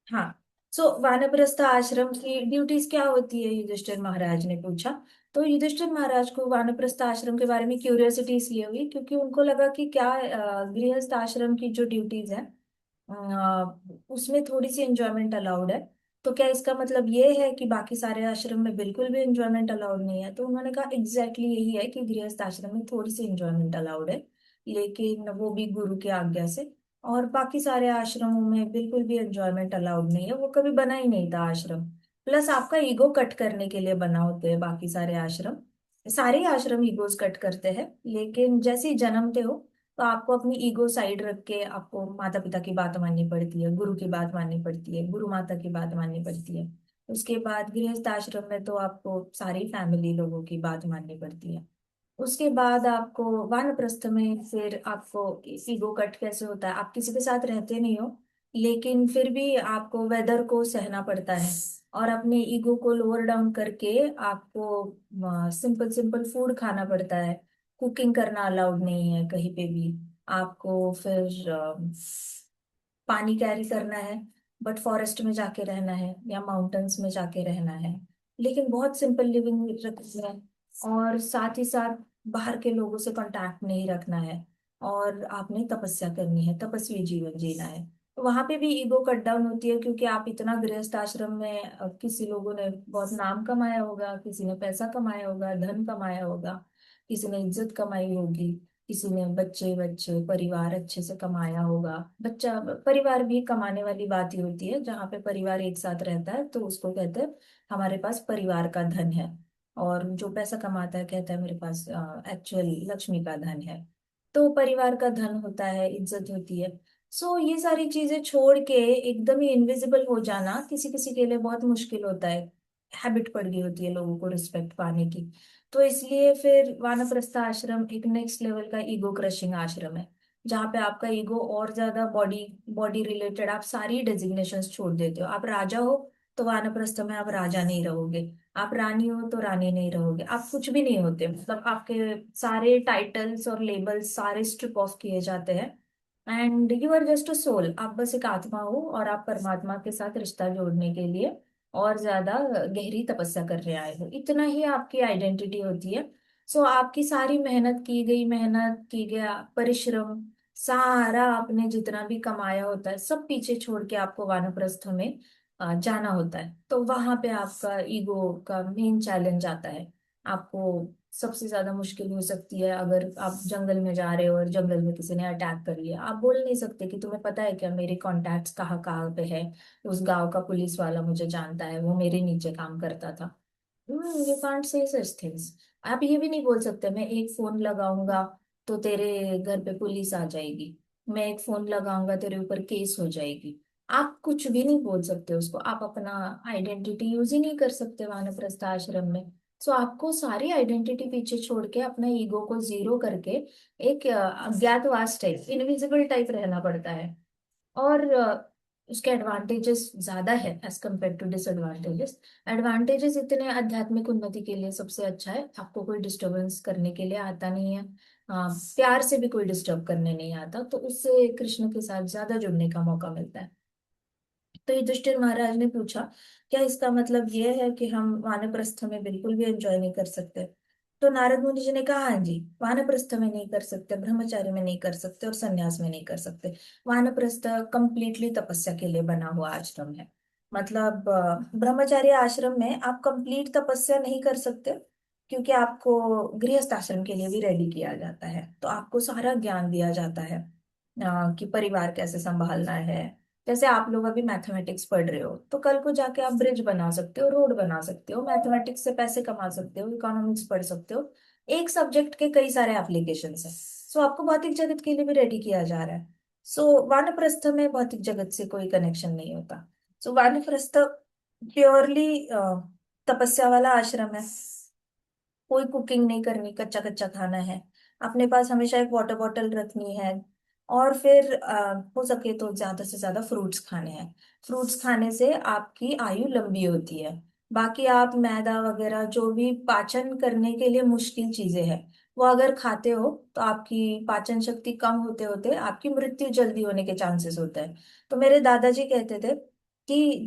हाँ। सो वानप्रस्थ आश्रम की ड्यूटीज क्या होती है, युधिष्ठिर महाराज ने पूछा। तो युधिष्ठिर महाराज को वानप्रस्थ आश्रम के बारे में क्यूरियोसिटी इसलिए हुई क्योंकि उनको लगा कि क्या गृहस्थ आश्रम की जो ड्यूटीज है उसमें थोड़ी सी एंजॉयमेंट अलाउड है। तो क्या इसका मतलब ये है कि बाकी सारे आश्रम में बिल्कुल भी एंजॉयमेंट अलाउड नहीं है? तो उन्होंने कहा एग्जैक्टली यही है कि गृहस्थ आश्रम में थोड़ी सी एंजॉयमेंट अलाउड है, लेकिन वो भी गुरु की आज्ञा से। और बाकी सारे आश्रमों में बिल्कुल भी एंजॉयमेंट अलाउड नहीं है, वो कभी बना ही नहीं था आश्रम। प्लस आपका ईगो कट करने के लिए बना होते हैं बाकी सारे आश्रम। सारे ही आश्रम ईगोज कट करते हैं, लेकिन जैसे ही जन्मते हो तो आपको अपनी ईगो साइड रख के आपको माता पिता की बात माननी पड़ती है, गुरु की बात माननी पड़ती है, गुरु माता की बात माननी पड़ती है। उसके बाद गृहस्थ आश्रम में तो आपको सारी फैमिली लोगों की बात माननी पड़ती है। उसके बाद आपको वानप्रस्थ में फिर आपको ईगो कट कैसे होता है, आप किसी के साथ रहते नहीं हो, लेकिन फिर भी आपको वेदर को सहना पड़ता है। और अपने ईगो को लोअर डाउन करके आपको सिंपल सिंपल फूड खाना पड़ता है। कुकिंग करना अलाउड नहीं है कहीं पे भी। आपको फिर पानी कैरी करना है, बट फॉरेस्ट में जाके रहना है या माउंटेन्स में जाके रहना है, लेकिन बहुत सिंपल लिविंग रखनी है। और साथ ही साथ बाहर के लोगों से कांटेक्ट नहीं रखना है। और आपने तपस्या करनी है, तपस्वी जीवन जीना है। तो वहां पे भी ईगो कट डाउन होती है, क्योंकि आप इतना गृहस्थ आश्रम में किसी लोगों ने बहुत नाम कमाया होगा, किसी ने पैसा कमाया होगा, धन कमाया होगा, किसी ने इज्जत कमाई होगी, किसी ने बच्चे बच्चे परिवार अच्छे से कमाया होगा। बच्चा परिवार भी कमाने वाली बात ही होती है, जहाँ पे परिवार एक साथ रहता है तो उसको कहते हैं हमारे पास परिवार का धन है। और जो पैसा कमाता है कहता है मेरे पास एक्चुअल लक्ष्मी का धन है। तो परिवार का धन होता है, इज्जत होती है। सो ये सारी चीजें छोड़ के एकदम ही इनविजिबल हो जाना किसी किसी के लिए बहुत मुश्किल होता है। हैबिट पड़ गई होती है लोगों को रिस्पेक्ट पाने की। तो इसलिए फिर वानप्रस्थ आश्रम एक नेक्स्ट लेवल का ईगो क्रशिंग आश्रम है, जहाँ पे आपका ईगो और ज्यादा बॉडी बॉडी रिलेटेड आप सारी डेजिग्नेशंस छोड़ देते हो। आप राजा हो तो वानप्रस्थ में आप राजा नहीं रहोगे। आप रानी हो तो रानी नहीं रहोगे, आप कुछ भी नहीं होते, मतलब आपके सारे टाइटल्स और लेबल्स सारे स्ट्रिप ऑफ किए जाते हैं। And you are just a soul, आप बस एक आत्मा हो और आप परमात्मा के साथ रिश्ता जोड़ने के लिए और ज्यादा गहरी तपस्या करने आए हो, इतना ही आपकी आइडेंटिटी होती है। सो आपकी सारी मेहनत की गया परिश्रम, सारा आपने जितना भी कमाया होता है सब पीछे छोड़ के आपको वानप्रस्थ में जाना होता है। तो वहां पे आपका ईगो का मेन चैलेंज आता है। आपको सबसे ज्यादा मुश्किल हो सकती है अगर आप जंगल में जा रहे हो और जंगल में किसी ने अटैक कर लिया। आप बोल नहीं सकते कि तुम्हें पता है क्या मेरे कॉन्टैक्ट्स कहाँ कहाँ पे है, उस गांव का पुलिस वाला मुझे जानता है, वो मेरे नीचे काम करता था। You can't say such things. आप ये भी नहीं बोल सकते मैं एक फोन लगाऊंगा तो तेरे घर पे पुलिस आ जाएगी, मैं एक फोन लगाऊंगा तेरे ऊपर केस हो जाएगी। आप कुछ भी नहीं बोल सकते उसको, आप अपना आइडेंटिटी यूज ही नहीं कर सकते वानप्रस्थ आश्रम में। सो आपको सारी आइडेंटिटी पीछे छोड़ के अपना ईगो को जीरो करके एक अज्ञातवास टाइप इनविजिबल टाइप रहना पड़ता है। और उसके एडवांटेजेस ज्यादा है as compared to disadvantages. Advantages इतने आध्यात्मिक उन्नति के लिए सबसे अच्छा है, आपको कोई डिस्टरबेंस करने के लिए आता नहीं है। प्यार से भी कोई डिस्टर्ब करने नहीं आता, तो उससे कृष्ण के साथ ज्यादा जुड़ने का मौका मिलता है। तो युधिष्ठिर महाराज ने पूछा क्या इसका मतलब ये है कि हम वानप्रस्थ में बिल्कुल भी एंजॉय नहीं कर सकते? तो नारद मुनि जी ने कहा हाँ जी, वानप्रस्थ में नहीं कर सकते, ब्रह्मचार्य में नहीं कर सकते और संन्यास में नहीं कर सकते। वानप्रस्थ कंप्लीटली तपस्या के लिए बना हुआ आश्रम है। मतलब ब्रह्मचार्य आश्रम में आप कंप्लीट तपस्या नहीं कर सकते, क्योंकि आपको गृहस्थ आश्रम के लिए भी रेडी किया जाता है, तो आपको सारा ज्ञान दिया जाता है कि परिवार कैसे संभालना है। जैसे आप लोग अभी मैथमेटिक्स पढ़ रहे हो तो कल को जाके आप ब्रिज बना सकते हो, रोड बना सकते हो, मैथमेटिक्स से पैसे कमा सकते हो, इकोनॉमिक्स पढ़ सकते हो। एक सब्जेक्ट के कई सारे एप्लीकेशन है। सो आपको भौतिक जगत के लिए भी रेडी किया जा रहा है। सो वानप्रस्थ में भौतिक जगत से कोई कनेक्शन नहीं होता। सो वानप्रस्थ प्योरली तपस्या वाला आश्रम है। कोई कुकिंग नहीं करनी, कच्चा कच्चा खाना है। अपने पास हमेशा एक वाटर बॉटल रखनी है। और फिर हो सके तो ज्यादा से ज्यादा फ्रूट्स खाने हैं। फ्रूट्स खाने से आपकी आयु लंबी होती है। बाकी आप मैदा वगैरह जो भी पाचन करने के लिए मुश्किल चीजें हैं, वो अगर खाते हो तो आपकी पाचन शक्ति कम होते होते आपकी मृत्यु जल्दी होने के चांसेस होते हैं। तो मेरे दादाजी कहते थे कि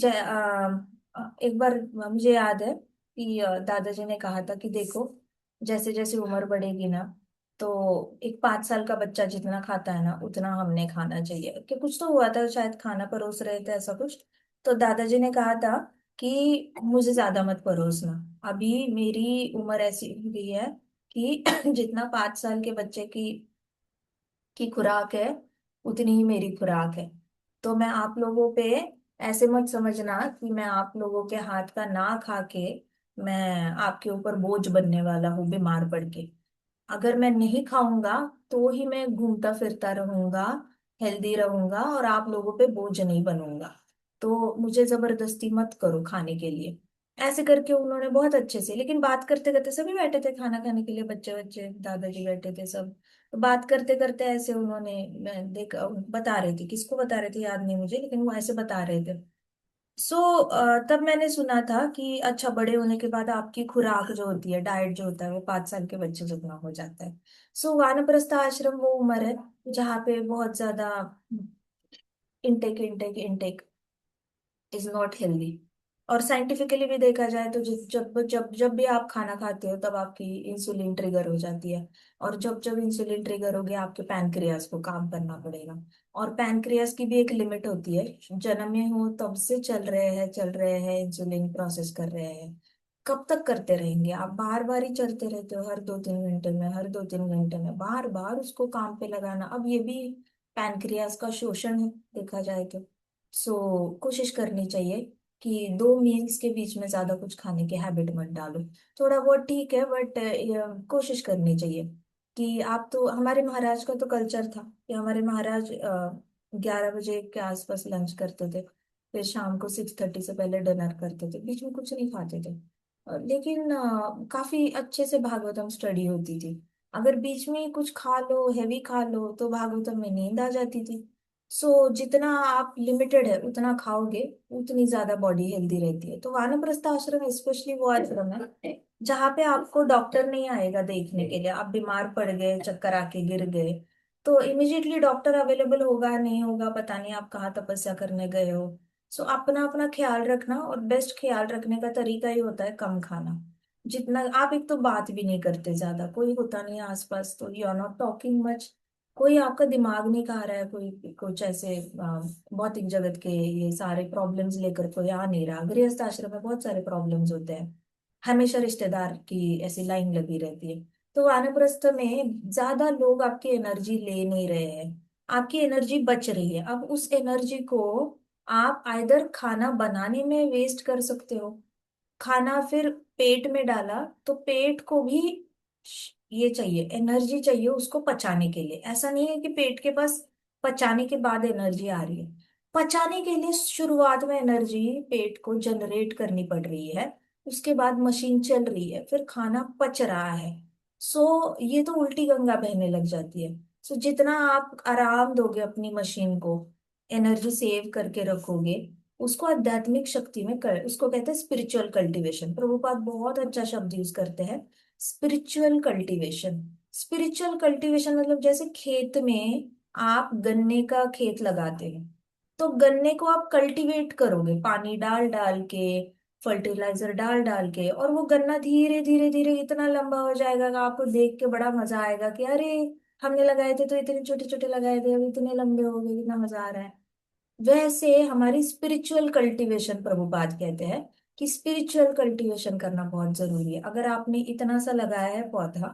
एक बार मुझे याद है कि दादाजी ने कहा था कि देखो, जैसे जैसे उम्र बढ़ेगी ना, तो एक 5 साल का बच्चा जितना खाता है ना उतना हमने खाना चाहिए, कि कुछ तो हुआ था शायद, खाना परोस रहे थे ऐसा कुछ। तो दादाजी ने कहा था कि मुझे ज्यादा मत परोसना, अभी मेरी उम्र ऐसी हो गई है कि जितना 5 साल के बच्चे की खुराक है उतनी ही मेरी खुराक है। तो मैं आप लोगों पे ऐसे मत समझना कि मैं आप लोगों के हाथ का ना खा के मैं आपके ऊपर बोझ बनने वाला हूँ बीमार पड़ के। अगर मैं नहीं खाऊंगा तो ही मैं घूमता फिरता रहूंगा, हेल्दी रहूंगा और आप लोगों पे बोझ नहीं बनूंगा। तो मुझे जबरदस्ती मत करो खाने के लिए। ऐसे करके उन्होंने बहुत अच्छे से, लेकिन बात करते करते सभी बैठे थे खाना खाने के लिए, बच्चे बच्चे दादाजी बैठे थे सब। तो बात करते करते ऐसे उन्होंने, मैं देख बता रही थी, किसको बता रहे थे याद नहीं मुझे, लेकिन वो ऐसे बता रहे थे। सो तब मैंने सुना था कि अच्छा, बड़े होने के बाद आपकी खुराक जो होती है, डाइट जो होता है, वो 5 साल के बच्चे जितना हो जाता है। सो वानप्रस्थ आश्रम वो उम्र है जहाँ पे बहुत ज्यादा intake intake intake is not healthy. और साइंटिफिकली भी देखा जाए तो जब जब जब भी आप खाना खाते हो तब आपकी इंसुलिन ट्रिगर हो जाती है। और जब जब इंसुलिन ट्रिगर होगी आपके पैनक्रियास को काम करना पड़ेगा। और पैनक्रियास की भी एक लिमिट होती है, जन्मे हो तब से चल रहे हैं इंसुलिन प्रोसेस कर रहे हैं। कब तक करते रहेंगे आप? बार बार ही चलते रहते हो, हर 2-3 घंटे में, हर 2-3 घंटे में बार बार उसको काम पे लगाना, अब ये भी पैनक्रियास का शोषण है देखा जाए तो। सो कोशिश करनी चाहिए कि 2 मील्स के बीच में ज्यादा कुछ खाने की हैबिट मत डालो। थोड़ा बहुत ठीक है, बट कोशिश करनी चाहिए कि आप तो, हमारे महाराज का तो कल्चर था कि हमारे महाराज 11 बजे के आसपास लंच करते थे, फिर शाम को 6:30 से पहले डिनर करते थे, बीच में कुछ नहीं खाते थे। लेकिन काफी अच्छे से भागवतम स्टडी होती थी। अगर बीच में कुछ खा लो, हैवी खा लो, तो भागवतम में नींद आ जाती थी। सो जितना आप लिमिटेड है उतना खाओगे उतनी ज्यादा बॉडी हेल्दी रहती है। तो वानप्रस्थ आश्रम स्पेशली वो आश्रम है जहाँ पे आपको डॉक्टर नहीं आएगा देखने के लिए। आप बीमार पड़ गए, चक्कर आके गिर गए, तो इमिजिएटली डॉक्टर अवेलेबल होगा नहीं होगा पता नहीं, आप कहाँ तपस्या करने गए हो। सो अपना अपना ख्याल रखना, और बेस्ट ख्याल रखने का तरीका ही होता है कम खाना। जितना आप, एक तो बात भी नहीं करते, ज्यादा कोई होता नहीं है आसपास, तो you are not talking much. कोई आपका दिमाग नहीं खा रहा है, कोई कुछ ऐसे भौतिक जगत के ये सारे प्रॉब्लम्स लेकर कोई आ नहीं रहा। गृहस्थ आश्रम में बहुत सारे प्रॉब्लम्स होते हैं, हमेशा रिश्तेदार की ऐसी लाइन लगी रहती है। तो वानप्रस्थ में ज्यादा लोग आपकी एनर्जी ले नहीं रहे हैं, आपकी एनर्जी बच रही है। अब उस एनर्जी को आप आइदर खाना बनाने में वेस्ट कर सकते हो, खाना फिर पेट में डाला तो पेट को भी ये चाहिए, एनर्जी चाहिए उसको पचाने के लिए। ऐसा नहीं है कि पेट के पास पचाने के बाद एनर्जी आ रही है, पचाने के लिए शुरुआत में एनर्जी पेट को जनरेट करनी पड़ रही है, उसके बाद मशीन चल रही है, फिर खाना पच रहा है। सो ये तो उल्टी गंगा बहने लग जाती है। सो जितना आप आराम दोगे अपनी मशीन को, एनर्जी सेव करके रखोगे, उसको आध्यात्मिक शक्ति में कर, उसको कहते हैं स्पिरिचुअल कल्टीवेशन। प्रभुपाद बहुत अच्छा शब्द यूज करते हैं, स्पिरिचुअल कल्टीवेशन। स्पिरिचुअल कल्टीवेशन मतलब जैसे खेत में आप गन्ने का खेत लगाते हैं, तो गन्ने को आप कल्टीवेट करोगे पानी डाल डाल के, फर्टिलाइजर डाल डाल के, और वो गन्ना धीरे धीरे धीरे इतना लंबा हो जाएगा कि आपको देख के बड़ा मजा आएगा कि अरे, हमने लगाए थे तो इतने छोटे छोटे लगाए थे, अब इतने लंबे हो गए, कितना मजा आ रहा है। वैसे हमारी स्पिरिचुअल कल्टीवेशन, प्रभुपाद कहते हैं कि स्पिरिचुअल कल्टीवेशन करना बहुत जरूरी है। अगर आपने इतना सा लगाया है पौधा,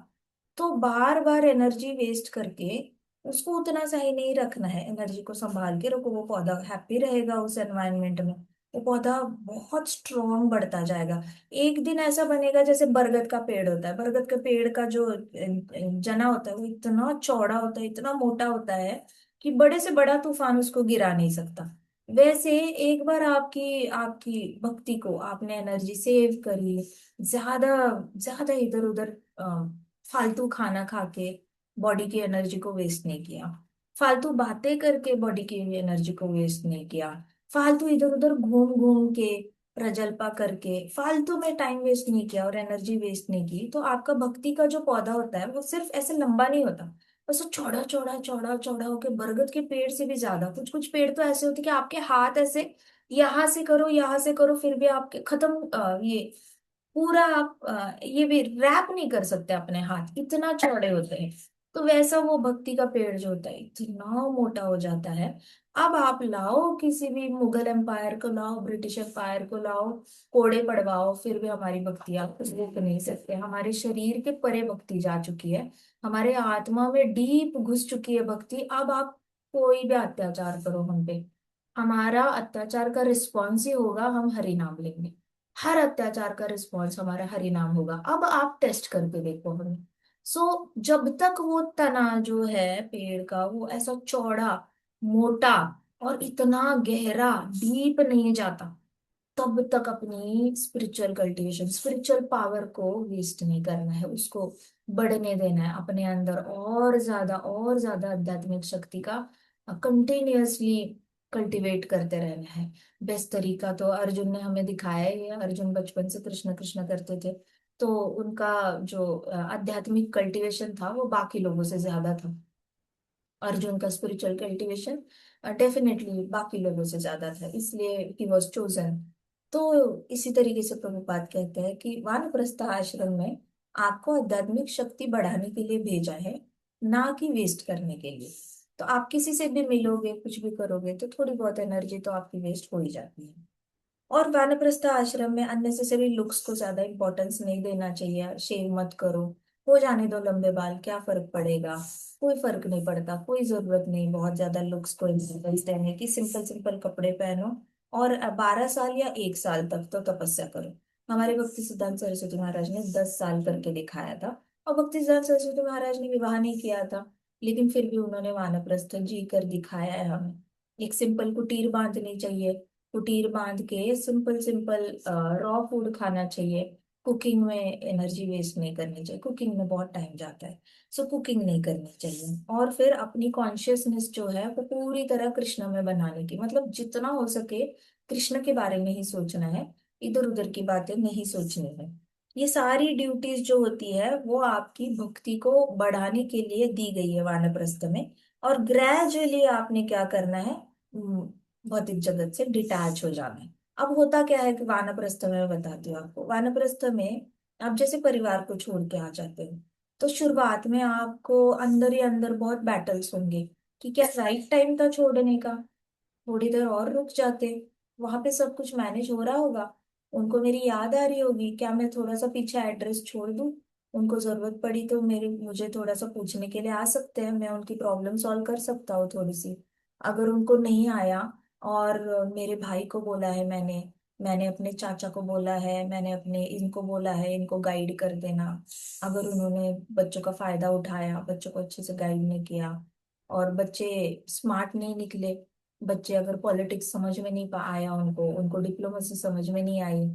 तो बार बार एनर्जी वेस्ट करके उसको उतना सा ही नहीं रखना है, एनर्जी को संभाल के रखो। वो पौधा हैप्पी रहेगा उस एनवायरनमेंट में, वो पौधा बहुत स्ट्रांग बढ़ता जाएगा। एक दिन ऐसा बनेगा जैसे बरगद का पेड़ होता है, बरगद के पेड़ का जो जना होता है वो इतना चौड़ा होता है, इतना मोटा होता है कि बड़े से बड़ा तूफान उसको गिरा नहीं सकता। वैसे एक बार आपकी आपकी भक्ति को, आपने एनर्जी सेव करी, ज्यादा ज्यादा इधर उधर फालतू खाना खा के बॉडी की एनर्जी को वेस्ट नहीं किया, फालतू बातें करके बॉडी की एनर्जी को वेस्ट नहीं किया, फालतू इधर उधर घूम घूम के प्रजल्पा करके फालतू में टाइम वेस्ट नहीं किया और एनर्जी वेस्ट नहीं की, तो आपका भक्ति का जो पौधा होता है वो सिर्फ ऐसे लंबा नहीं होता, बस वो चौड़ा चौड़ा चौड़ा चौड़ा होके बरगद के पेड़ से भी ज्यादा, कुछ कुछ पेड़ तो ऐसे होते कि आपके हाथ ऐसे यहाँ से करो, यहाँ से करो, फिर भी आपके खत्म, ये पूरा आप ये भी रैप नहीं कर सकते अपने हाथ, इतना चौड़े होते हैं। तो वैसा वो भक्ति का पेड़ जो होता है इतना मोटा हो जाता है। अब आप लाओ किसी भी मुगल एम्पायर को लाओ, ब्रिटिश एम्पायर को लाओ, कोड़े पड़वाओ, फिर भी हमारी भक्ति आप रोक नहीं सकते। हमारे शरीर के परे भक्ति जा चुकी है, हमारे आत्मा में डीप घुस चुकी है भक्ति। अब आप कोई भी अत्याचार करो हम पे, हमारा अत्याचार का रिस्पॉन्स ही होगा हम हरि नाम लेंगे। हर अत्याचार का रिस्पॉन्स हमारा हरि नाम होगा। अब आप टेस्ट करके देखो हमें। जब तक वो तना जो है पेड़ का वो ऐसा चौड़ा, मोटा और इतना गहरा डीप नहीं जाता, तब तक अपनी स्पिरिचुअल कल्टीवेशन, स्पिरिचुअल पावर को वेस्ट नहीं करना है, उसको बढ़ने देना है अपने अंदर। और ज्यादा आध्यात्मिक शक्ति का कंटिन्यूअसली कल्टीवेट करते रहना है। बेस्ट तरीका तो अर्जुन ने हमें दिखाया ही है। अर्जुन बचपन से कृष्ण कृष्ण करते थे, तो उनका जो आध्यात्मिक कल्टीवेशन था वो बाकी लोगों से ज्यादा था। अर्जुन का स्पिरिचुअल कल्टीवेशन डेफिनेटली बाकी लोगों से ज्यादा था, इसलिए ही वॉज चोजन। तो इसी तरीके से प्रभुपाद कहते हैं कि वानप्रस्थ आश्रम में आपको आध्यात्मिक शक्ति बढ़ाने के लिए भेजा है, ना कि वेस्ट करने के लिए। तो आप किसी से भी मिलोगे, कुछ भी करोगे, तो थोड़ी बहुत एनर्जी तो आपकी वेस्ट हो ही जाती है। और वानप्रस्थ आश्रम में अननेसेसरी लुक्स को ज्यादा इंपॉर्टेंस नहीं देना चाहिए। शेव मत करो, हो जाने दो लंबे बाल, क्या फर्क पड़ेगा। कोई फर्क नहीं पड़ता, कोई जरूरत नहीं बहुत ज्यादा लुक्स को इम्पोर्टेंस देने की। सिंपल सिंपल कपड़े पहनो और 12 साल या 1 साल तक तो तपस्या करो। हमारे भक्ति सिद्धांत सरस्वती महाराज ने 10 साल करके दिखाया था। और भक्ति सिद्धांत सरस्वती महाराज ने विवाह नहीं किया था, लेकिन फिर भी उन्होंने वानप्रस्थ जी कर दिखाया है हमें। एक सिंपल कुटीर बांधनी चाहिए, कुटीर बांध के सिंपल सिंपल रॉ फूड खाना चाहिए। कुकिंग में एनर्जी वेस्ट नहीं करनी चाहिए, कुकिंग में बहुत टाइम जाता है। कुकिंग नहीं करनी चाहिए। और फिर अपनी कॉन्शियसनेस जो है वो पूरी तरह कृष्ण में बनाने की, मतलब जितना हो सके कृष्ण के बारे में ही सोचना है, इधर उधर की बातें नहीं सोचनी है। ये सारी ड्यूटीज जो होती है वो आपकी भक्ति को बढ़ाने के लिए दी गई है वानप्रस्थ में। और ग्रेजुअली आपने क्या करना है, भौतिक जगत से डिटैच हो जाना है। अब होता क्या है कि वानप्रस्थ में, मैं बताती हूँ आपको, वानप्रस्थ में आप जैसे परिवार को छोड़ के आ जाते हो, तो शुरुआत में आपको अंदर ही अंदर बहुत बैटल्स होंगे कि क्या राइट टाइम था छोड़ने का, थोड़ी देर और रुक जाते, वहां पे सब कुछ मैनेज हो रहा होगा। उनको मेरी याद आ रही होगी, क्या मैं थोड़ा सा पीछे एड्रेस छोड़ दूं, उनको जरूरत पड़ी तो मेरे मुझे थोड़ा सा पूछने के लिए आ सकते हैं, मैं उनकी प्रॉब्लम सॉल्व कर सकता हूँ थोड़ी सी। अगर उनको नहीं आया और मेरे भाई को बोला है मैंने, मैंने अपने चाचा को बोला है, मैंने अपने इनको बोला है इनको गाइड कर देना, अगर उन्होंने बच्चों का फायदा उठाया, बच्चों को अच्छे से गाइड नहीं किया, और बच्चे स्मार्ट नहीं निकले, बच्चे अगर पॉलिटिक्स समझ में नहीं पा आया, उनको उनको डिप्लोमेसी समझ में नहीं आई,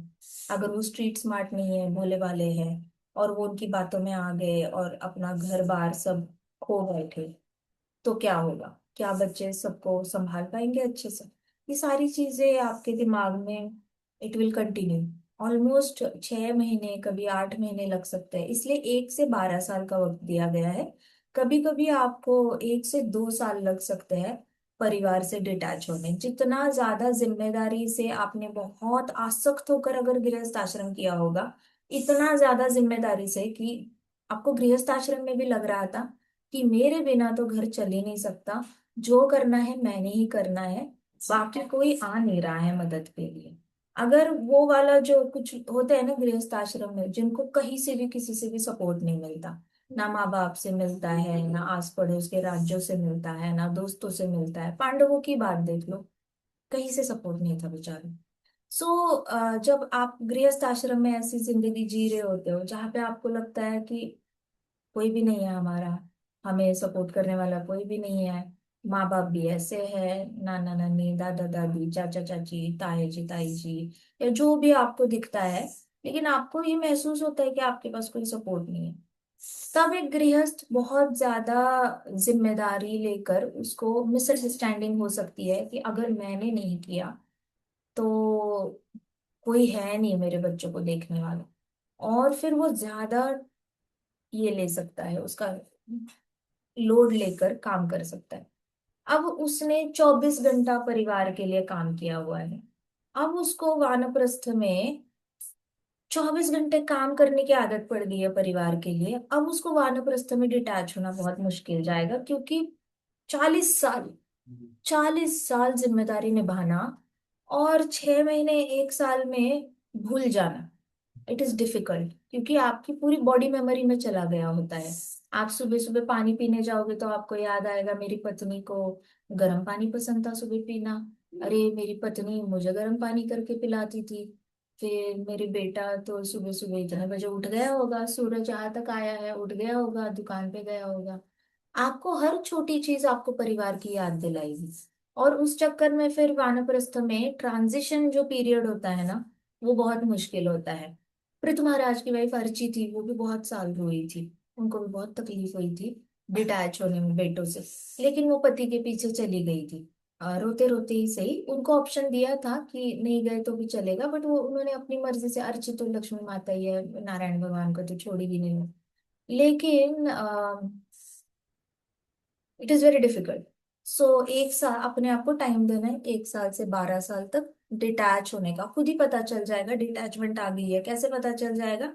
अगर वो स्ट्रीट स्मार्ट नहीं है, भोले भाले हैं, और वो उनकी बातों में आ गए और अपना घर बार सब खो बैठे, तो क्या होगा? क्या बच्चे सबको संभाल पाएंगे अच्छे से? ये सारी चीजें आपके दिमाग में, इट विल कंटिन्यू। ऑलमोस्ट 6 महीने, कभी 8 महीने लग सकते हैं, इसलिए 1 से 12 साल का वक्त दिया गया है। कभी कभी आपको 1 से 2 साल लग सकते हैं परिवार से डिटैच होने। जितना ज्यादा जिम्मेदारी से आपने बहुत आसक्त होकर अगर गृहस्थ आश्रम किया होगा, इतना ज्यादा जिम्मेदारी से कि आपको गृहस्थ आश्रम में भी लग रहा था कि मेरे बिना तो घर चल ही नहीं सकता, जो करना है मैंने ही करना है, बाकी कोई आ नहीं रहा है मदद के लिए। अगर वो वाला जो कुछ होता है ना गृहस्थ आश्रम में, जिनको कहीं से भी किसी से भी सपोर्ट नहीं मिलता, ना माँ बाप से मिलता है, ना आस पड़ोस के राज्यों से मिलता है, ना दोस्तों से मिलता है, पांडवों की बात देख लो, कहीं से सपोर्ट नहीं था बेचारे। जब आप गृहस्थ आश्रम में ऐसी जिंदगी जी रहे होते हो जहाँ पे आपको लगता है कि कोई भी नहीं है हमारा, हमें सपोर्ट करने वाला कोई भी नहीं है, माँ बाप भी ऐसे है, नाना नानी, दादा दादी, चाचा चाची, ताए जी, ताई जी, या जो भी आपको दिखता है, लेकिन आपको ये महसूस होता है कि आपके पास कोई सपोर्ट नहीं है। तब एक गृहस्थ बहुत ज्यादा जिम्मेदारी लेकर, उसको मिसअंडरस्टैंडिंग हो सकती है कि अगर मैंने नहीं किया तो कोई है नहीं मेरे बच्चों को देखने वाला, और फिर वो ज्यादा ये ले सकता है, उसका लोड लेकर काम कर सकता है। अब उसने 24 घंटा परिवार के लिए काम किया हुआ है, अब उसको वानप्रस्थ में 24 घंटे काम करने की आदत पड़ गई है परिवार के लिए। अब उसको वानप्रस्थ में डिटैच होना बहुत मुश्किल जाएगा, क्योंकि 40 साल, 40 साल जिम्मेदारी निभाना और 6 महीने 1 साल में भूल जाना, इट इज डिफिकल्ट, क्योंकि आपकी पूरी बॉडी मेमोरी में चला गया होता है। आप सुबह सुबह पानी पीने जाओगे तो आपको याद आएगा, मेरी पत्नी को गर्म पानी पसंद था सुबह पीना, अरे मेरी पत्नी मुझे गर्म पानी करके पिलाती थी। फिर मेरी बेटा तो सुबह सुबह इतने बजे उठ गया होगा, सूरज यहाँ तक आया है, उठ गया होगा, दुकान पे गया होगा। आपको हर छोटी चीज आपको परिवार की याद दिलाएगी। और उस चक्कर में फिर वानप्रस्थ में ट्रांजिशन जो पीरियड होता है ना, वो बहुत मुश्किल होता है। पृथु महाराज की वाइफ अर्ची थी, वो भी बहुत साल रोई थी, उनको भी बहुत तकलीफ हुई थी डिटैच होने में बेटों से। लेकिन वो पति के पीछे चली गई थी, रोते रोते ही सही। उनको ऑप्शन दिया था कि नहीं गए तो भी चलेगा, बट वो उन्होंने अपनी मर्जी से, अर्ची तो लक्ष्मी माता ही है, नारायण भगवान को तो छोड़ेगी नहीं। लेकिन इट इज वेरी डिफिकल्ट। सो 1 साल अपने आप को टाइम देना है, 1 साल से 12 साल तक डिटैच होने का। खुद ही पता चल जाएगा डिटैचमेंट आ गई है। कैसे पता चल जाएगा?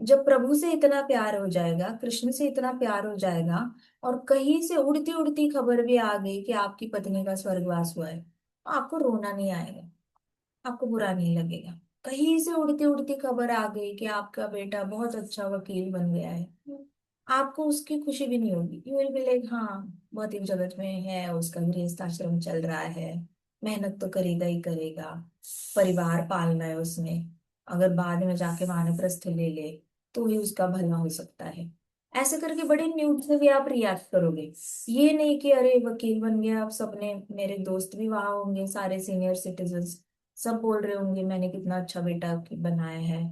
जब प्रभु से इतना प्यार हो जाएगा, कृष्ण से इतना प्यार हो जाएगा, और कहीं से उड़ती उड़ती खबर भी आ गई कि आपकी पत्नी का स्वर्गवास हुआ है, तो आपको रोना नहीं आएगा, आपको बुरा नहीं लगेगा। कहीं से उड़ती उड़ती खबर आ गई कि आपका बेटा बहुत अच्छा वकील बन गया है, आपको उसकी खुशी भी नहीं होगी। यू विल बी लाइक, हाँ बहुत ही जगत में है, उसका गृहस्थ आश्रम चल रहा है, मेहनत तो करेगा ही करेगा, परिवार पालना है उसने, अगर बाद में जाके वानप्रस्थ ले ले तो ही उसका भला हो सकता है। ऐसे करके बड़े न्यूट से भी आप रिएक्ट करोगे। ये नहीं कि अरे वकील बन गया, आप सबने, मेरे दोस्त भी वहां होंगे, सारे सीनियर सिटीजन सब बोल रहे होंगे मैंने कितना अच्छा बेटा बनाया है,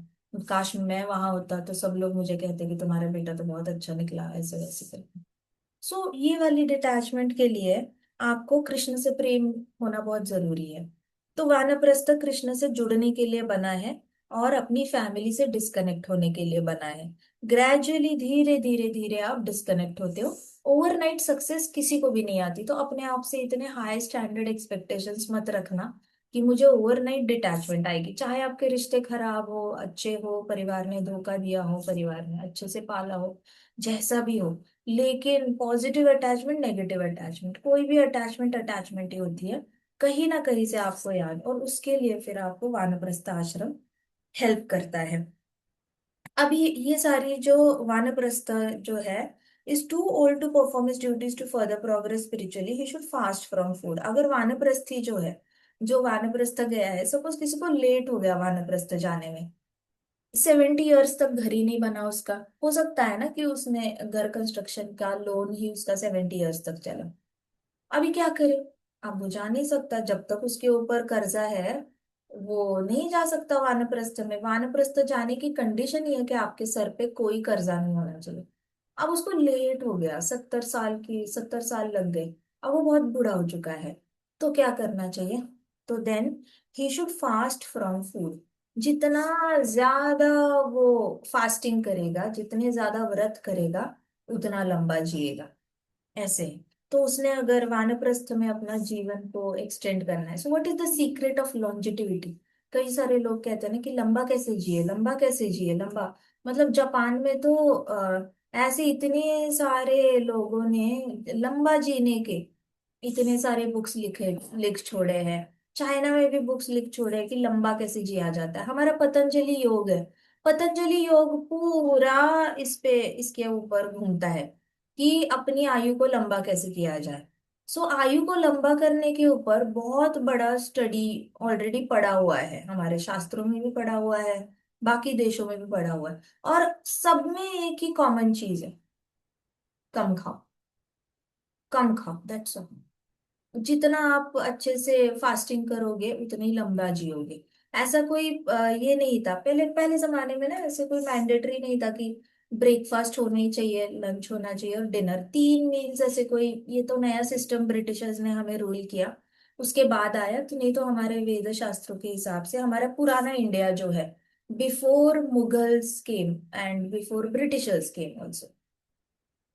काश मैं वहां होता तो सब लोग मुझे कहते कि तुम्हारा बेटा तो बहुत अच्छा निकला, ऐसे वैसे करके। सो ये वाली डिटैचमेंट के लिए आपको कृष्ण से प्रेम होना बहुत जरूरी है। तो वानप्रस्थ कृष्ण से जुड़ने के लिए बना है, और अपनी फैमिली से डिस्कनेक्ट होने के लिए बना है। ग्रेजुअली धीरे धीरे धीरे आप डिस्कनेक्ट होते हो। ओवरनाइट सक्सेस किसी को भी नहीं आती, तो अपने आप से इतने हाई स्टैंडर्ड एक्सपेक्टेशंस मत रखना कि मुझे ओवरनाइट डिटैचमेंट आएगी। चाहे आपके रिश्ते खराब हो, अच्छे हो, परिवार ने धोखा दिया हो, परिवार ने अच्छे से पाला हो, जैसा भी हो, लेकिन पॉजिटिव अटैचमेंट, नेगेटिव अटैचमेंट, कोई भी अटैचमेंट अटैचमेंट ही होती है, कहीं ना कहीं से आपको याद, और उसके लिए फिर आपको वानप्रस्थ आश्रम हेल्प करता है। अब ये सारी जो वानप्रस्थ जो है, is too old to perform his duties to further progress spiritually, he should fast from food. अगर वानप्रस्थी जो है, जो वानप्रस्थ गया है, सपोज किसी को लेट हो गया वानप्रस्थ जाने में, 70 ईयर्स तक घर ही नहीं बना उसका, हो सकता है ना कि उसने घर कंस्ट्रक्शन का लोन ही उसका 70 ईयर्स तक चला, अभी क्या करे? अब वो जा नहीं सकता, जब तक उसके ऊपर कर्जा है वो नहीं जा सकता वानप्रस्थ में। वानप्रस्थ जाने की कंडीशन ये है कि आपके सर पे कोई कर्जा नहीं होना चाहिए। अब उसको लेट हो गया, 70 साल की, 70 साल लग गए, अब वो बहुत बूढ़ा हो चुका है, तो क्या करना चाहिए? तो then he should fast from food. जितना ज्यादा वो फास्टिंग करेगा, जितने ज्यादा व्रत करेगा, उतना लंबा जिएगा, ऐसे। तो उसने अगर वानप्रस्थ में अपना जीवन को एक्सटेंड करना है, so what is the secret of longevity? कई सारे लोग कहते हैं ना कि लंबा कैसे जिए, लंबा कैसे जिए, लंबा। मतलब जापान में तो ऐसे इतने सारे लोगों ने लंबा जीने के इतने सारे बुक्स लिख छोड़े हैं। चाइना में भी बुक्स लिख छोड़े हैं कि लंबा कैसे जिया जाता है। हमारा पतंजलि योग है, पतंजलि योग पूरा इस पे, इसके ऊपर घूमता है कि अपनी आयु को लंबा कैसे किया जाए। सो आयु को लंबा करने के ऊपर बहुत बड़ा स्टडी ऑलरेडी पड़ा हुआ है, हमारे शास्त्रों में भी पड़ा हुआ है, बाकी देशों में भी पड़ा हुआ है, और सब में एक ही कॉमन चीज है, कम खाओ, कम खाओ, दैट्स ऑल। जितना आप अच्छे से फास्टिंग करोगे उतनी लंबा जियोगे। ऐसा कोई ये नहीं था पहले, पहले जमाने में ना, ऐसे कोई मैंडेटरी नहीं था कि ब्रेकफास्ट होना ही चाहिए, लंच होना चाहिए और डिनर, 3 मील्स, ऐसे कोई, ये तो नया सिस्टम ब्रिटिशर्स ने हमें रूल किया, उसके बाद आया। तो नहीं तो हमारे वेद शास्त्रों के हिसाब से हमारा पुराना इंडिया जो है, before Mughals came and before Britishers came also,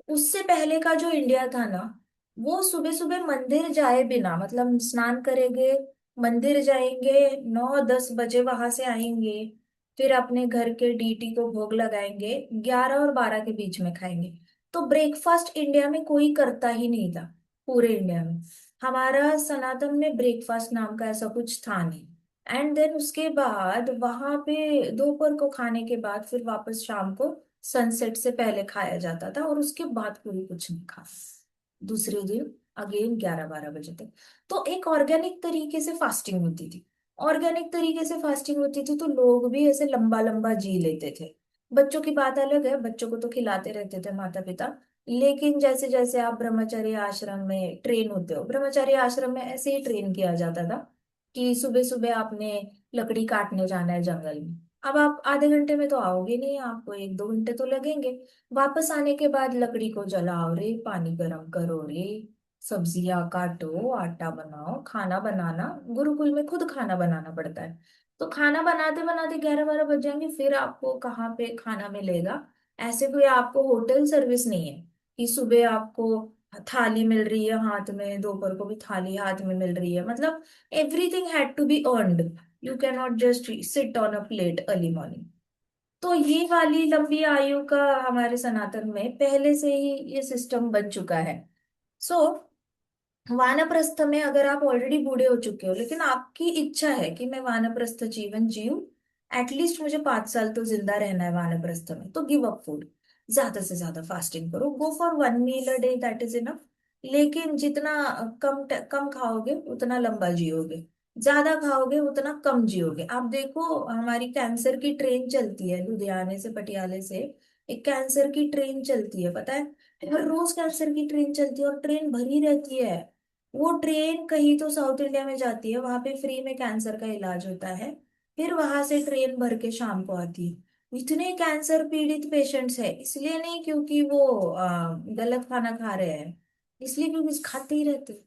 उससे पहले का जो इंडिया था ना, वो सुबह सुबह मंदिर जाए बिना, मतलब स्नान करेंगे, मंदिर जाएंगे, 9-10 बजे वहां से आएंगे, फिर अपने घर के डीटी को भोग लगाएंगे, 11 और 12 के बीच में खाएंगे। तो ब्रेकफास्ट इंडिया में कोई करता ही नहीं था, पूरे इंडिया में। हमारा सनातन में ब्रेकफास्ट नाम का ऐसा कुछ था नहीं। एंड देन उसके बाद वहां पे दोपहर को खाने के बाद फिर वापस शाम को सनसेट से पहले खाया जाता था, और उसके बाद कोई कुछ नहीं खा। दूसरे दिन अगेन 11-12 बजे तक। तो एक ऑर्गेनिक तरीके से फास्टिंग होती थी। ऑर्गेनिक तरीके से फास्टिंग होती थी तो लोग भी ऐसे लंबा लंबा जी लेते थे। बच्चों की बात अलग है, बच्चों को तो खिलाते रहते थे माता पिता। लेकिन जैसे जैसे आप ब्रह्मचर्य आश्रम में ट्रेन होते हो, ब्रह्मचर्य आश्रम में ऐसे ही ट्रेन किया जाता था कि सुबह सुबह आपने लकड़ी काटने जाना है जंगल में। अब आप आधे घंटे में तो आओगे नहीं, आपको 1-2 घंटे तो लगेंगे। वापस आने के बाद लकड़ी को जलाओ रे, पानी गर्म करो रे, सब्जियां काटो, आटा बनाओ, खाना बनाना। गुरुकुल में खुद खाना बनाना पड़ता है। तो खाना बनाते बनाते 11-12 बज जाएंगे, फिर आपको कहाँ पे खाना मिलेगा? ऐसे कोई आपको होटल सर्विस नहीं है कि सुबह आपको थाली मिल रही है हाथ में, दोपहर को भी थाली हाथ में मिल रही है। मतलब everything had to be earned. You can not just sit on a plate early morning. तो ये वाली लंबी आयु का हमारे सनातन में पहले से ही ये सिस्टम बन चुका है। सो वानप्रस्थ में अगर आप ऑलरेडी बूढ़े हो चुके हो, लेकिन आपकी इच्छा है कि मैं वानप्रस्थ जीवन जीऊं, एटलीस्ट मुझे 5 साल तो जिंदा रहना है वानप्रस्थ में, तो गिव अप फूड। ज्यादा से ज्यादा फास्टिंग करो, go for 1 meal a day, that is enough. लेकिन जितना कम खाओगे उतना लंबा जियोगे, ज्यादा खाओगे उतना कम जियोगे। आप देखो, हमारी कैंसर की ट्रेन चलती है लुधियाने से, पटियाले से। एक कैंसर की ट्रेन चलती है, पता है? हर रोज कैंसर की ट्रेन चलती है और ट्रेन भरी रहती है। वो ट्रेन कहीं तो साउथ इंडिया में जाती है, वहां पे फ्री में कैंसर का इलाज होता है। फिर वहां से ट्रेन भर के शाम को आती है। इतने कैंसर पीड़ित पेशेंट्स है, इसलिए नहीं क्योंकि वो गलत खाना खा रहे हैं, इसलिए क्योंकि खाते ही रहते हैं,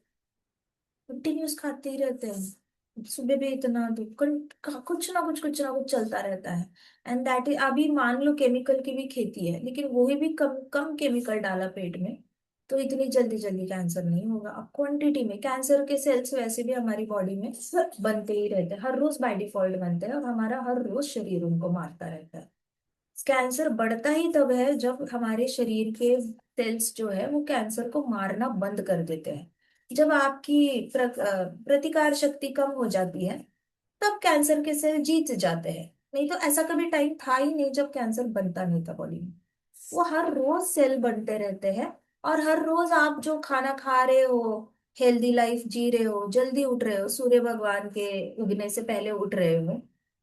कंटिन्यूस खाते ही रहते हैं। सुबह भी इतना तो कुछ ना कुछ चलता रहता है। एंड दैट इज, अभी मान लो केमिकल की भी खेती है, लेकिन वो भी कम कम केमिकल डाला पेट में, तो इतनी जल्दी जल्दी कैंसर नहीं होगा। अब क्वांटिटी में कैंसर के सेल्स वैसे भी हमारी बॉडी में बनते ही रहते हैं, हर रोज बाय डिफॉल्ट बनते हैं, और हमारा हर रोज शरीर उनको मारता रहता है। कैंसर बढ़ता ही तब है जब हमारे शरीर के सेल्स जो है वो कैंसर को मारना बंद कर देते हैं। जब आपकी प्रतिकार शक्ति कम हो जाती है, तब कैंसर के सेल जीत जाते हैं। नहीं तो ऐसा कभी टाइम था ही नहीं जब कैंसर बनता नहीं था बॉडी में। वो हर रोज सेल बनते रहते हैं। और हर रोज आप जो खाना खा रहे हो, हेल्दी लाइफ जी रहे हो, जल्दी उठ रहे हो, सूर्य भगवान के उगने से पहले उठ रहे हो,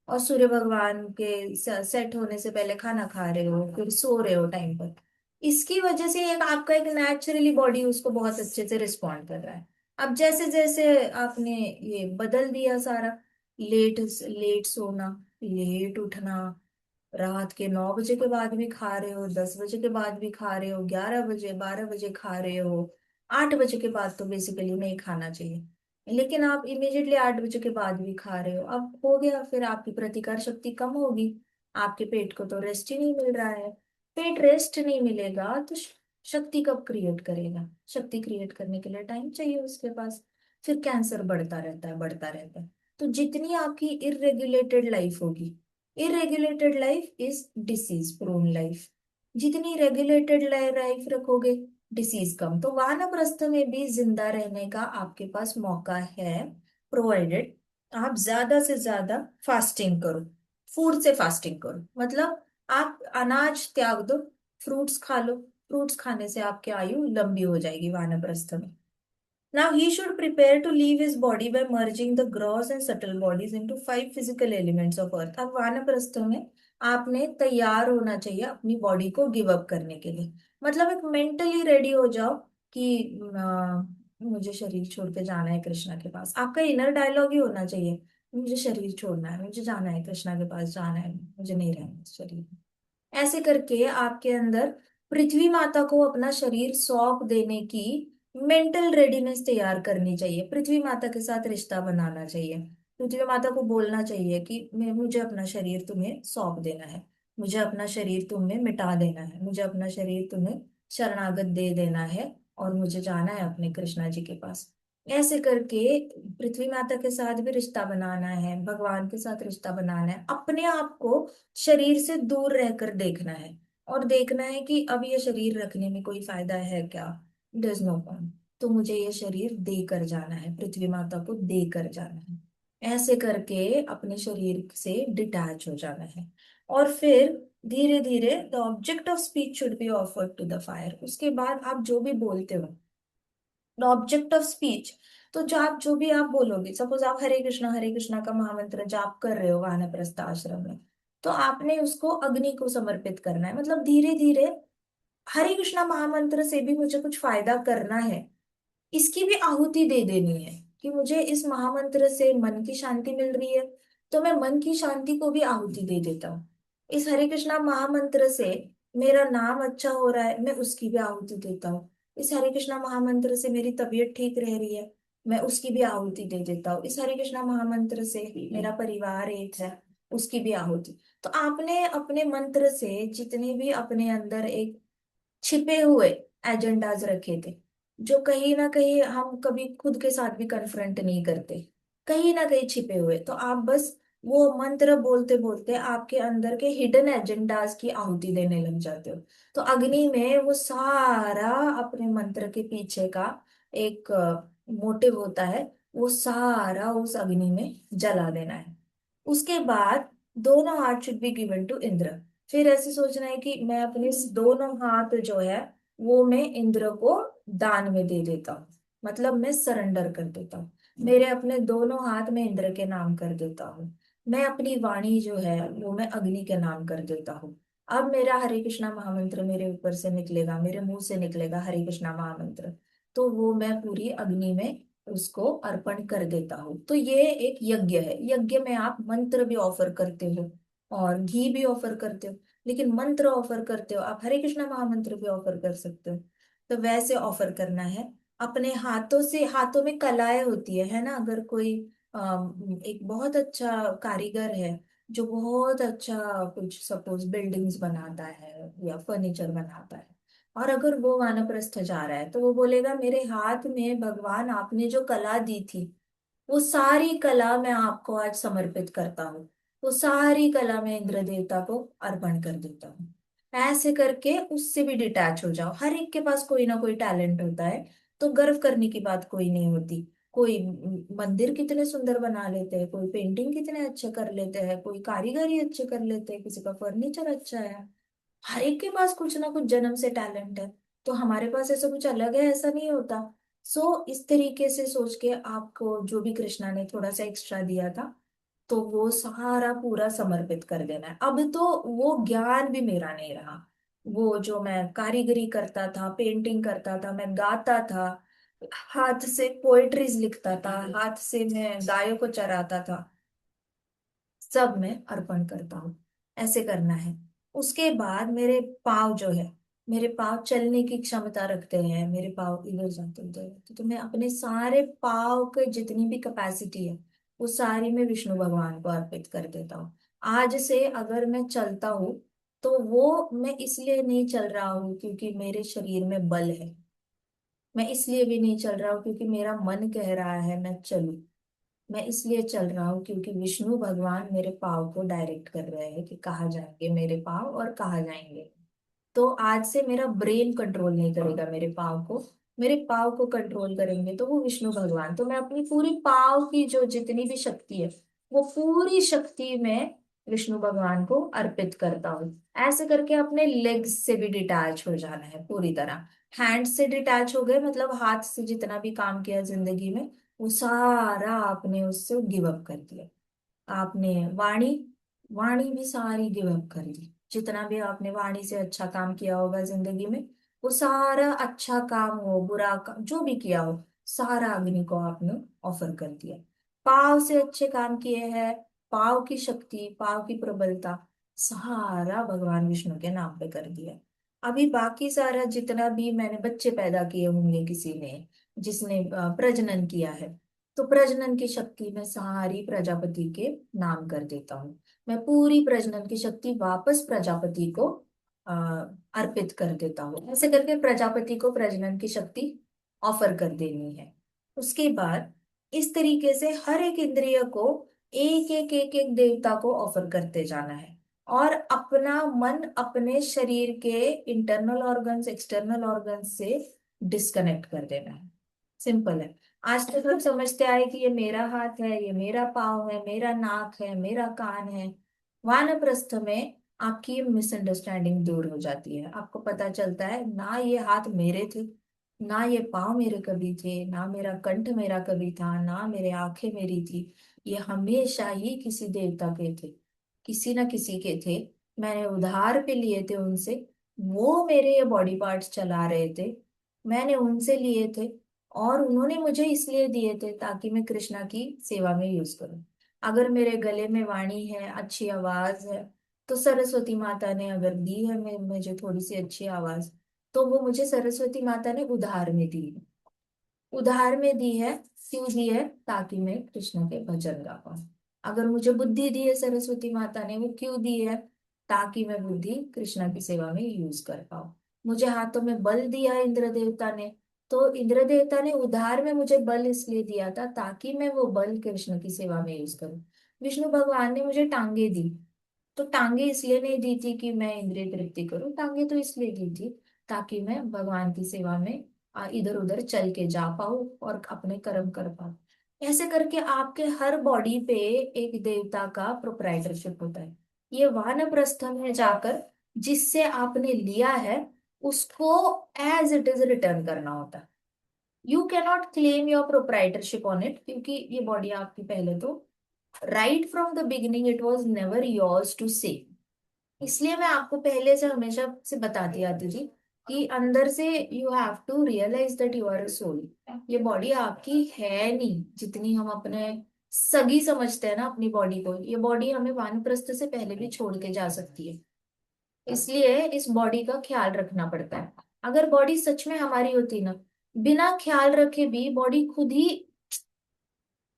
और सूर्य भगवान के सेट होने से पहले खाना खा रहे हो, फिर सो रहे हो टाइम पर, इसकी वजह से एक आपका एक नेचुरली बॉडी उसको बहुत अच्छे से रिस्पॉन्ड कर रहा है। अब जैसे जैसे आपने ये बदल दिया सारा, लेट लेट सोना, लेट उठना, रात के 9 बजे के बाद भी खा रहे हो, 10 बजे के बाद भी खा रहे हो, 11 बजे 12 बजे खा रहे हो, 8 बजे के बाद तो बेसिकली नहीं खाना चाहिए, लेकिन आप इमीडिएटली 8 बजे के बाद भी खा रहे हो। अब हो गया, फिर आपकी प्रतिकार शक्ति कम होगी। आपके पेट को तो रेस्ट ही नहीं मिल रहा है। पेट रेस्ट नहीं मिलेगा तो शक्ति कब क्रिएट करेगा? शक्ति क्रिएट करने के लिए टाइम चाहिए उसके पास। फिर कैंसर बढ़ता रहता है, बढ़ता रहता है। तो जितनी आपकी इरेगुलेटेड लाइफ होगी, irregulated life is disease prone life, जितनी रेगुलेटेड लाइफ रखोगे, डिसीज कम। तो वानप्रस्थ में भी जिंदा रहने का आपके पास मौका है, प्रोवाइडेड आप ज्यादा से ज्यादा फास्टिंग करो। फूड से फास्टिंग करो, मतलब आप अनाज त्याग दो, फ्रूट्स खा लो। फ्रूट्स खाने से आपकी आयु लंबी हो जाएगी वानप्रस्थ में। Now he should prepare to leave his body by merging the gross and subtle bodies into 5 physical elements of earth। अब वानप्रस्थ में आपने तैयार होना चाहिए अपनी बॉडी को गिव अप करने के लिए। मतलब एक मेंटली रेडी हो जाओ कि मुझे शरीर छोड़ के जाना है कृष्णा के पास। आपका इनर डायलॉग ही होना चाहिए, मुझे शरीर छोड़ना है, मुझे जाना है कृष्णा के पास, जाना है, मुझे नहीं रहना इस शरीर में। ऐसे करके आपके अंदर पृथ्वी माता को अपना शरीर सौंप देने की मेंटल रेडीनेस तैयार करनी चाहिए। पृथ्वी माता के साथ रिश्ता बनाना चाहिए। पृथ्वी माता को बोलना चाहिए कि मैं मुझे अपना शरीर तुम्हें सौंप देना है, मुझे अपना शरीर तुम्हें मिटा देना है, मुझे अपना शरीर तुम्हें शरणागत दे देना है, और मुझे जाना है अपने कृष्णा जी के पास। ऐसे करके पृथ्वी माता के साथ भी रिश्ता बनाना है, भगवान के साथ रिश्ता बनाना है, अपने आप को शरीर से दूर रहकर देखना है, और देखना है कि अब ये शरीर रखने में कोई फायदा है क्या, डज नो पॉइंट। तो मुझे ये शरीर देकर जाना है, पृथ्वी माता को देकर जाना है। ऐसे करके अपने शरीर से डिटैच हो जाना है। और फिर धीरे धीरे the object of speech should be offered to the fire. उसके बाद आप जो भी बोलते हो, ऑब्जेक्ट ऑफ स्पीच, तो जो भी आप बोलोगे, सपोज आप हरे कृष्णा का महामंत्र जाप कर रहे हो वानप्रस्थ आश्रम में, तो आपने उसको अग्नि को समर्पित करना है। मतलब धीरे धीरे हरे कृष्णा महामंत्र से भी मुझे कुछ फायदा करना है, इसकी भी आहुति दे देनी है कि मुझे इस महामंत्र से मन की शांति मिल रही है, तो मैं मन की शांति को भी आहुति दे देता हूँ। इस हरे कृष्णा महामंत्र से मेरा नाम अच्छा हो रहा है, मैं उसकी भी आहुति देता हूँ। इस हरे कृष्णा महामंत्र से मेरी तबीयत ठीक रह रही है, मैं उसकी भी आहुति दे देता हूँ। इस हरे कृष्णा महामंत्र से मेरा परिवार एक है, उसकी भी आहुति। तो आपने अपने मंत्र से जितने भी अपने अंदर एक छिपे हुए एजेंडाज रखे थे, जो कहीं ना कहीं हम कभी खुद के साथ भी कन्फ्रंट नहीं करते, कहीं ना कहीं छिपे हुए, तो आप बस वो मंत्र बोलते बोलते आपके अंदर के हिडन एजेंडाज की आहुति देने लग जाते हो। तो अग्नि में वो सारा अपने मंत्र के पीछे का एक मोटिव होता है, वो सारा उस अग्नि में जला देना है। उसके बाद दोनों हाथ should be given to Indra. फिर ऐसे सोचना है कि मैं अपने इस दोनों हाथ जो है वो मैं इंद्र को दान में दे देता हूँ, मतलब मैं सरेंडर कर देता हूँ। मेरे अपने दोनों हाथ में इंद्र के नाम कर देता हूँ। मैं अपनी वाणी जो है वो मैं अग्नि के नाम कर देता हूँ। अब मेरा हरे कृष्णा महामंत्र मेरे ऊपर से निकलेगा, मेरे मुंह से निकलेगा हरे कृष्णा महामंत्र, तो वो मैं पूरी अग्नि में उसको अर्पण कर देता हूँ। तो ये एक यज्ञ है। यज्ञ में आप मंत्र भी ऑफर करते हो और घी भी ऑफर करते हो, लेकिन मंत्र ऑफर करते हो आप हरे कृष्णा महामंत्र भी ऑफर कर सकते हो। तो वैसे ऑफर करना है अपने हाथों से। हाथों में कलाएं होती है ना। अगर कोई एक बहुत अच्छा कारीगर है जो बहुत अच्छा कुछ सपोज बिल्डिंग्स बनाता है या फर्नीचर बनाता है, और अगर वो वानप्रस्थ जा रहा है तो वो बोलेगा मेरे हाथ में भगवान आपने जो कला दी थी वो सारी कला मैं आपको आज समर्पित करता हूँ, वो सारी कला मैं इंद्र देवता को अर्पण कर देता हूँ। ऐसे करके उससे भी डिटैच हो जाओ। हर एक के पास कोई ना कोई टैलेंट होता है, तो गर्व करने की बात कोई नहीं होती। कोई मंदिर कितने सुंदर बना लेते हैं, कोई पेंटिंग कितने अच्छे कर लेते हैं, कोई कारीगरी अच्छे कर लेते हैं, किसी का फर्नीचर अच्छा है। हर एक के पास कुछ ना कुछ जन्म से टैलेंट है, तो हमारे पास ऐसा कुछ अलग है ऐसा नहीं होता। सो इस तरीके से सोच के आपको जो भी कृष्णा ने थोड़ा सा एक्स्ट्रा दिया था, तो वो सारा पूरा समर्पित कर देना है। अब तो वो ज्ञान भी मेरा नहीं रहा। वो जो मैं कारीगरी करता था, पेंटिंग करता था, मैं गाता था, हाथ से पोएट्रीज लिखता था, हाथ से मैं गायों को चराता था, सब मैं अर्पण करता हूँ। ऐसे करना है। उसके बाद मेरे पाँव जो है, मेरे पाँव चलने की क्षमता रखते हैं, मेरे पाँव इधर जाते उधर जाते, तो मैं अपने सारे पाँव के जितनी भी कैपेसिटी है वो सारी मैं विष्णु भगवान को अर्पित कर देता हूँ। आज से अगर मैं चलता हूँ तो वो मैं इसलिए नहीं चल रहा हूँ क्योंकि मेरे शरीर में बल है, मैं इसलिए भी नहीं चल रहा हूँ क्योंकि मेरा मन कह रहा है मैं चलूं, मैं इसलिए चल रहा हूँ क्योंकि विष्णु भगवान मेरे पाँव को डायरेक्ट कर रहे हैं कि कहाँ जाएंगे मेरे पाँव और कहाँ जाएंगे। तो आज से मेरा ब्रेन कंट्रोल नहीं करेगा मेरे पाँव को, मेरे पाँव को कंट्रोल करेंगे तो वो विष्णु भगवान। तो मैं अपनी पूरी पाँव की जो जितनी भी शक्ति है वो पूरी शक्ति में विष्णु भगवान को अर्पित करता हूँ। ऐसे करके अपने लेग्स से भी डिटैच हो जाना है पूरी तरह। हैंड से डिटैच हो गए, मतलब हाथ से जितना भी काम किया जिंदगी में वो सारा आपने उससे गिव अप कर दिया। आपने वाणी, वाणी भी सारी गिव अप कर दी। जितना भी आपने वाणी से अच्छा काम किया होगा जिंदगी में, वो सारा अच्छा काम हो बुरा काम जो भी किया हो सारा अग्नि को आपने ऑफर कर दिया। पाव से अच्छे काम किए हैं, पाव की शक्ति, पाव की प्रबलता सारा भगवान विष्णु के नाम पे कर दिया। अभी बाकी सारा जितना भी मैंने बच्चे पैदा किए होंगे किसी ने, जिसने प्रजनन किया है, तो प्रजनन की शक्ति मैं सारी प्रजापति के नाम कर देता हूँ। मैं पूरी प्रजनन की शक्ति वापस प्रजापति को अ, अर्पित कर देता हूँ। ऐसे करके प्रजापति को प्रजनन की शक्ति ऑफर कर देनी है। उसके बाद इस तरीके से हर एक इंद्रिय को एक एक देवता को ऑफर करते जाना है, और अपना मन अपने शरीर के इंटरनल ऑर्गन्स एक्सटर्नल ऑर्गन्स से डिस्कनेक्ट कर देना है। सिंपल है। आज तक हम समझते आए कि ये मेरा हाथ है, ये मेरा पाँव है, मेरा नाक है, मेरा कान है। वानप्रस्थ में आपकी ये मिसअंडरस्टैंडिंग दूर हो जाती है। आपको पता चलता है ना ये हाथ मेरे थे, ना ये पाँव मेरे कभी थे, ना मेरा कंठ मेरा कभी था, ना मेरे आंखें मेरी थी। ये हमेशा ही किसी देवता के थे, किसी ना किसी के थे। मैंने उधार पे लिए थे उनसे, वो मेरे ये बॉडी पार्ट्स चला रहे थे, मैंने उनसे लिए थे, और उन्होंने मुझे इसलिए दिए थे ताकि मैं कृष्णा की सेवा में यूज करूं। अगर मेरे गले में वाणी है, अच्छी आवाज है, तो सरस्वती माता ने अगर दी है मुझे थोड़ी सी अच्छी आवाज, तो वो मुझे सरस्वती माता ने उधार में दी है। उधार में दी है, क्यों दी है? ताकि मैं कृष्ण के भजन गा पाऊं। अगर मुझे बुद्धि दी है सरस्वती माता ने, वो क्यों दी है? ताकि मैं बुद्धि कृष्ण की सेवा में यूज कर पाऊं। मुझे हाथों में बल दिया है इंद्र देवता ने, तो इंद्र देवता ने उधार में मुझे बल इसलिए दिया था ताकि मैं वो बल कृष्ण की सेवा में यूज करूं। विष्णु भगवान ने मुझे टांगे दी, तो टांगे इसलिए नहीं दी थी कि मैं इंद्रिय तृप्ति करूं, टांगे तो इसलिए दी थी ताकि मैं भगवान की सेवा में इधर उधर चल के जा पाऊं और अपने कर्म कर पाऊं। ऐसे करके आपके हर बॉडी पे एक देवता का प्रोप्राइटरशिप होता है। ये वानप्रस्थ में जाकर जिससे आपने लिया है उसको एज इट इज रिटर्न करना होता है। You cannot claim your proprietorship on it, क्योंकि ये बॉडी आपकी पहले तो right from the beginning it was never yours to say. इसलिए मैं आपको पहले से हमेशा से बताती आती थी कि अंदर से you have to realize that you are a soul. ये बॉडी आपकी है नहीं, जितनी हम अपने सगी समझते हैं ना अपनी बॉडी को, ये बॉडी हमें वानप्रस्थ से पहले भी छोड़ के जा सकती है। इसलिए इस बॉडी का ख्याल रखना पड़ता है। अगर बॉडी सच में हमारी होती ना, बिना ख्याल रखे भी बॉडी खुद ही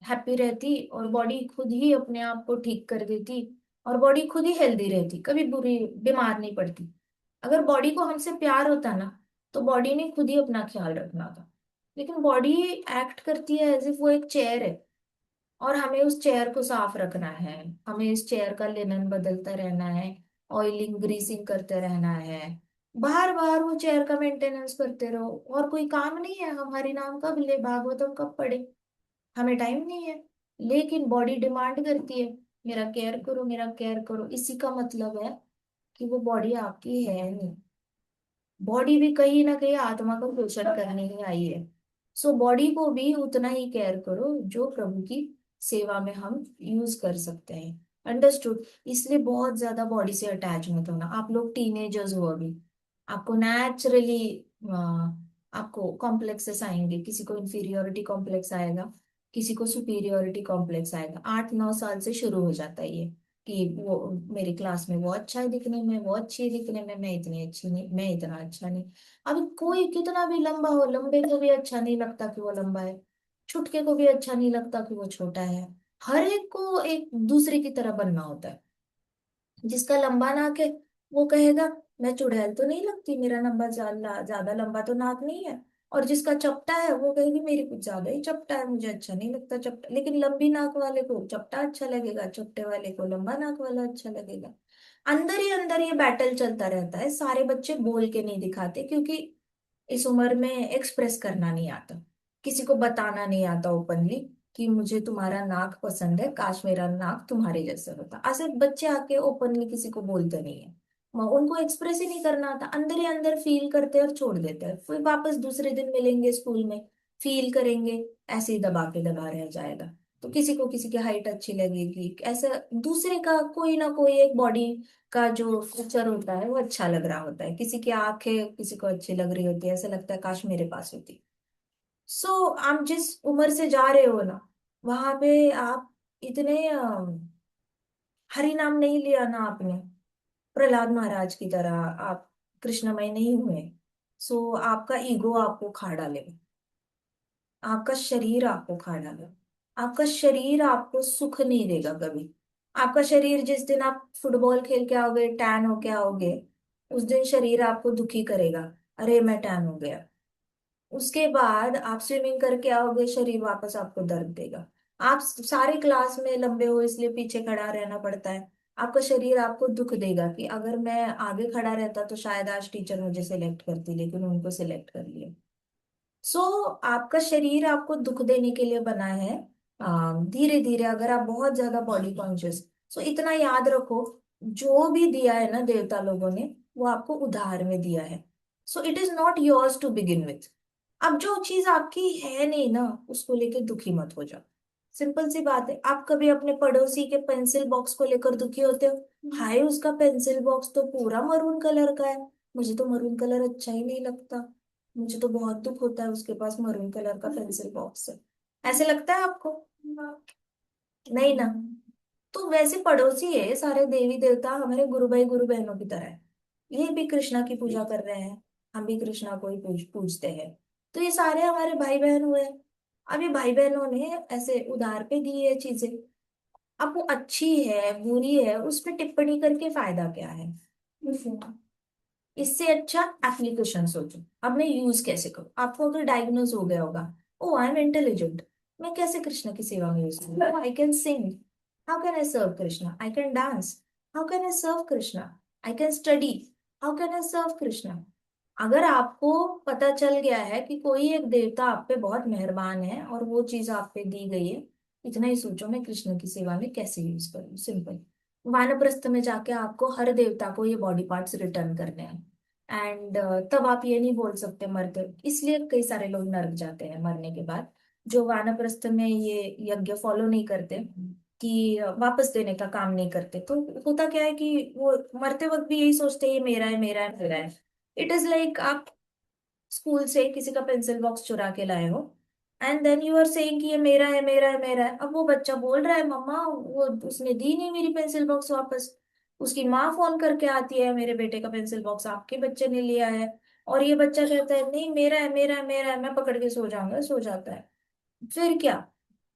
हैप्पी रहती, और बॉडी खुद ही अपने आप को ठीक कर देती, और बॉडी खुद ही हेल्दी रहती, कभी बुरी बीमार नहीं पड़ती। अगर बॉडी को हमसे प्यार होता ना, तो बॉडी ने खुद ही अपना ख्याल रखना था। लेकिन बॉडी एक्ट करती है एज इफ वो एक चेयर है, और हमें उस चेयर को साफ रखना है, हमें इस चेयर का लिनन बदलता रहना है, ऑयलिंग ग्रीसिंग करते रहना है, बार बार वो चेयर का मेंटेनेंस करते रहो, और कोई काम नहीं है। हम हरि नाम कब ले, भागवतम कब पढ़े? हमें टाइम नहीं है। लेकिन बॉडी डिमांड करती है, मेरा केयर करो, मेरा केयर करो। इसी का मतलब है कि वो बॉडी आपकी है नहीं, बॉडी भी कहीं ना कहीं आत्मा का पोषण करने ही आई है। सो बॉडी को भी उतना ही केयर करो जो प्रभु की सेवा में हम यूज कर सकते हैं। अंडरस्टूड? इसलिए बहुत ज्यादा बॉडी से अटैच मत होना। आप लोग टीनेजर्स हो अभी, आपको नेचुरली आपको कॉम्प्लेक्सेस आएंगे, किसी को इंफीरियोरिटी कॉम्प्लेक्स आएगा, किसी को सुपीरियोरिटी कॉम्प्लेक्स आएगा। 8-9 साल से शुरू हो जाता है ये, कि वो मेरी क्लास में वो अच्छा है दिखने में, वो अच्छी है दिखने में, मैं इतनी अच्छी नहीं, मैं इतना अच्छा नहीं। अब कोई कितना भी लंबा हो, लंबे को भी अच्छा नहीं लगता कि वो लंबा है, छुटके को भी अच्छा नहीं लगता कि वो छोटा है। हर एक को एक दूसरे की तरह बनना होता है। जिसका लंबा नाक है वो कहेगा मैं चुड़ैल तो नहीं लगती, मेरा लंबा ज्यादा लंबा तो नाक नहीं है। और जिसका चपटा है वो कहेगी मेरी कुछ ज्यादा ही चपटा है, मुझे अच्छा नहीं लगता चपटा। लेकिन लंबी नाक वाले को चपटा अच्छा लगेगा, चपटे वाले को लंबा नाक वाला अच्छा लगेगा। अंदर ही अंदर ये बैटल चलता रहता है। सारे बच्चे बोल के नहीं दिखाते, क्योंकि इस उम्र में एक्सप्रेस करना नहीं आता, किसी को बताना नहीं आता ओपनली कि मुझे तुम्हारा नाक पसंद है, काश मेरा नाक तुम्हारे जैसा होता। ऐसे बच्चे आके ओपनली किसी को बोलते नहीं है, उनको एक्सप्रेस ही नहीं करना आता, अंदर ही अंदर फील करते हैं और छोड़ देते हैं। फिर वापस दूसरे दिन मिलेंगे स्कूल में, फील करेंगे, ऐसे ही दबा के दबा रह जाएगा। तो किसी को किसी की हाइट अच्छी लगेगी, ऐसा दूसरे का कोई ना कोई एक बॉडी का जो फीचर होता है वो अच्छा लग रहा होता है। किसी की आंखें किसी को अच्छी लग रही होती है, ऐसा लगता है काश मेरे पास होती। सो आप जिस उम्र से जा रहे हो ना, वहां पे आप इतने हरि नाम नहीं लिया ना आपने, प्रहलाद महाराज की तरह आप कृष्णमय नहीं हुए। सो आपका ईगो आपको खा डालेगा, आपका शरीर आपको खा डालेगा, आपका शरीर आपको सुख नहीं देगा कभी। आपका शरीर जिस दिन आप फुटबॉल खेल के आओगे, टैन होके आओगे, उस दिन शरीर आपको दुखी करेगा, अरे मैं टैन हो गया। उसके बाद आप स्विमिंग करके आओगे, शरीर वापस आपको दर्द देगा। आप सारे क्लास में लंबे हो इसलिए पीछे खड़ा रहना पड़ता है। आपका शरीर आपको दुख देगा कि अगर मैं आगे खड़ा रहता तो शायद आज टीचर मुझे सिलेक्ट करती, लेकिन उनको सिलेक्ट कर लिया। सो आपका शरीर आपको दुख देने के लिए बना है। धीरे धीरे अगर आप बहुत ज्यादा बॉडी कॉन्शियस, सो इतना याद रखो, जो भी दिया है ना देवता लोगों ने, वो आपको उधार में दिया है। So it is not yours to begin with. अब जो चीज आपकी है नहीं ना, उसको लेके दुखी मत हो जाओ। सिंपल सी बात है। आप कभी अपने पड़ोसी के पेंसिल बॉक्स को लेकर दुखी होते हो, हाय उसका पेंसिल बॉक्स तो पूरा मरून कलर का है, मुझे तो मरून कलर अच्छा ही नहीं लगता, मुझे तो बहुत दुख होता है उसके पास मरून कलर का पेंसिल बॉक्स है। ऐसे लगता है आपको? नहीं ना। तो वैसे पड़ोसी है सारे, देवी देवता हमारे गुरु भाई गुरु बहनों की तरह है। ये भी कृष्णा की पूजा कर रहे हैं, हम भी कृष्णा को ही पूजते हैं। तो ये सारे हमारे भाई बहन हुए। अब ये भाई बहनों ने ऐसे उधार पे दी है चीजें। अब वो अच्छी है बुरी है उस पर टिप्पणी करके फायदा क्या है? इससे अच्छा एप्लीकेशन सोचो, अब मैं यूज कैसे करूँ। आपको अगर डायग्नोज हो गया होगा, ओ आई एम इंटेलिजेंट, मैं कैसे कृष्ण की सेवा में यूज करूँ? I can sing, how can I serve Krishna? I can dance, how can I serve Krishna? I can study, how can I serve Krishna? अगर आपको पता चल गया है कि कोई एक देवता आप पे बहुत मेहरबान है और वो चीज आप पे दी गई है, इतना ही सोचो मैं कृष्ण की सेवा में कैसे यूज करूँ। सिंपल। वानप्रस्थ में जाके आपको हर देवता को ये बॉडी पार्ट्स रिटर्न करने हैं। एंड तब आप ये नहीं बोल सकते मरते, इसलिए कई सारे लोग नर्क जाते हैं मरने के बाद, जो वानप्रस्थ में ये यज्ञ फॉलो नहीं करते, कि वापस देने का काम नहीं करते। तो होता क्या है कि वो मरते वक्त भी यही सोचते हैं ये मेरा है मेरा है मेरा है। इट इज लाइक आप स्कूल से किसी का पेंसिल बॉक्स चुरा के लाए हो, and then you are saying कि ये मेरा है मेरा है मेरा है। अब वो बच्चा बोल रहा है मम्मा वो उसने दी नहीं मेरी पेंसिल बॉक्स वापस। उसकी माँ फोन करके आती है मेरे बेटे का पेंसिल बॉक्स आपके बच्चे ने लिया है। और ये बच्चा कहता है नहीं मेरा है मेरा है मेरा है, मैं पकड़ के सो जाऊंगा, सो जाता है। फिर क्या?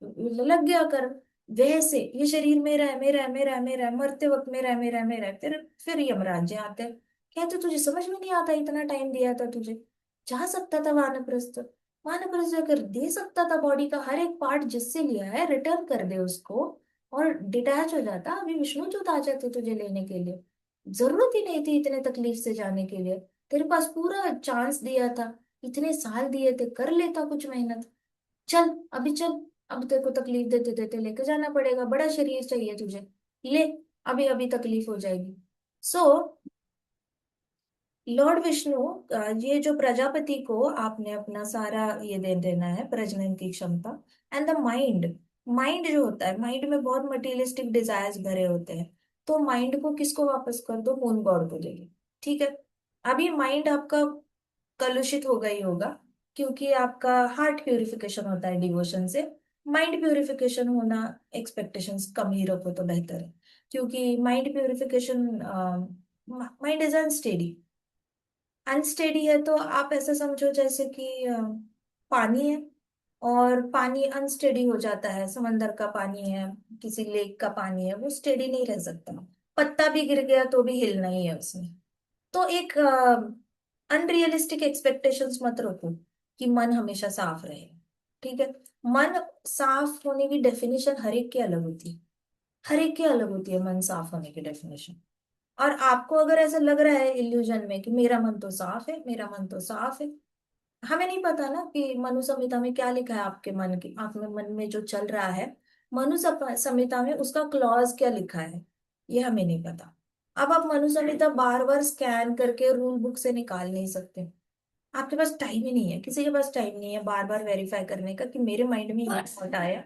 लग गया कर। वैसे ये शरीर मेरा है मेरा है मेरा है मेरा है, मरते वक्त मेरा है मेरा है मेरा है। फिर यमराज जी आते हैं, कहते तुझे समझ में नहीं आता, इतना टाइम दिया था तुझे, जा सकता था वानप्रस्थ। वानप्रस्थ अगर दे सकता था बॉडी का हर एक पार्ट जिससे लिया है रिटर्न कर दे उसको, और डिटैच हो जाता, अभी विष्णु दूत आ जाते तुझे लेने के लिए। जरूरत ही नहीं थी इतने तकलीफ से जाने के लिए। तेरे पास पूरा चांस दिया था, इतने साल दिए थे, कर लेता कुछ मेहनत। चल अभी चल, अब तेरे को तकलीफ देते देते लेके जाना पड़ेगा, बड़ा शरीर चाहिए तुझे, ले, अभी अभी तकलीफ हो जाएगी। सो लॉर्ड विष्णु, ये जो प्रजापति को आपने अपना सारा ये दे देना है, प्रजनन की क्षमता एंड द माइंड। माइंड जो होता है, माइंड में बहुत मटेरियलिस्टिक डिजायर्स भरे होते हैं, तो माइंड को किसको वापस कर दो? मून गॉड को दे दो। ठीक है। अभी माइंड आपका कलुषित हो गई होगा, क्योंकि आपका हार्ट प्यूरिफिकेशन होता है डिवोशन से। माइंड प्यूरिफिकेशन होना, एक्सपेक्टेशंस कम ही रखो तो बेहतर है, क्योंकि mind purification, mind is unsteady. Unsteady है तो आप ऐसा समझो जैसे कि पानी है, और पानी अनस्टेडी हो जाता है, समंदर का पानी है, किसी लेक का पानी है, वो स्टेडी नहीं रह सकता। पत्ता भी गिर गया तो भी हिलना ही है उसमें। तो एक अनरियलिस्टिक एक्सपेक्टेशंस मत रखो कि मन हमेशा साफ रहे। ठीक है। मन साफ होने की डेफिनेशन हर एक की अलग होती है, हर एक की अलग होती है मन साफ होने की डेफिनेशन। और आपको अगर ऐसा लग रहा है इल्यूजन में कि मेरा मन तो साफ है मेरा मन तो साफ है, हमें नहीं पता ना कि मनु संहिता में क्या लिखा है आपके मन की, आप में मन में जो चल रहा है, मनु संहिता में उसका क्लॉज क्या लिखा है, ये हमें नहीं पता। अब आप मनु संहिता बार बार स्कैन करके रूल बुक से निकाल नहीं सकते। आपके पास टाइम ही नहीं है, किसी के पास टाइम नहीं है बार बार वेरीफाई करने का कि मेरे माइंड में ये थॉट आया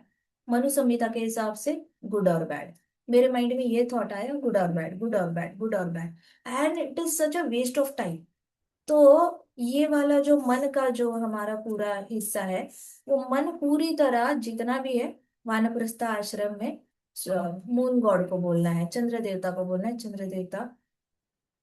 मनु संहिता के हिसाब से, गुड और बैड, मेरे माइंड में ये थॉट आया गुड और बैड गुड और बैड गुड और bad, and it is such a waste of time. तो ये वाला जो मन का जो हमारा पूरा हिस्सा है, वो मन पूरी तरह जितना भी है वानप्रस्थ आश्रम में मून गॉड को बोलना है, चंद्र देवता को बोलना है, चंद्र देवता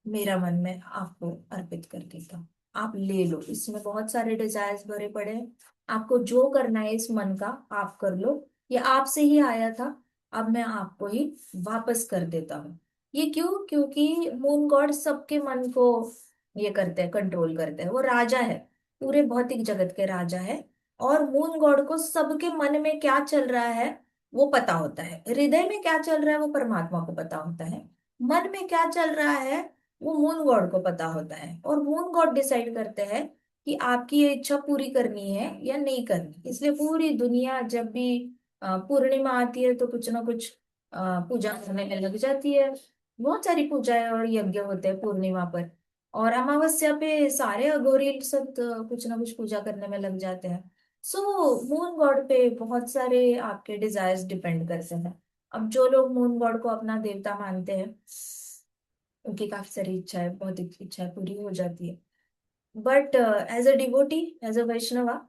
मेरा मन में आपको अर्पित कर देता हूँ, आप ले लो, इसमें बहुत सारे डिजायर्स भरे पड़े हैं, आपको जो करना है इस मन का आप कर लो, ये आपसे ही आया था, अब मैं आपको ही वापस कर देता हूँ। ये क्यों? क्योंकि मून गॉड सबके मन को ये करते हैं, कंट्रोल करते हैं, वो राजा है, पूरे भौतिक जगत के राजा है। और मून गॉड को सबके मन में क्या चल रहा है वो पता होता है, हृदय में क्या चल रहा है वो परमात्मा को पता होता है, मन में क्या चल रहा है वो मून गॉड को पता होता है। और मून गॉड डिसाइड करते हैं कि आपकी ये इच्छा पूरी करनी है या नहीं करनी। इसलिए पूरी दुनिया जब भी पूर्णिमा आती है तो कुछ ना कुछ पूजा करने में लग जाती है। बहुत सारी पूजाएं और यज्ञ होते हैं पूर्णिमा पर। और अमावस्या पे सारे अघोरी सब कुछ ना कुछ पूजा करने में लग जाते हैं। सो मून गॉड पे बहुत सारे आपके डिजायर्स डिपेंड करते हैं। अब जो लोग मून गॉड को अपना देवता मानते हैं उनकी काफी सारी इच्छाएं, बहुत इच्छाएं पूरी हो जाती है। But as a devotee, as a Vaishnava,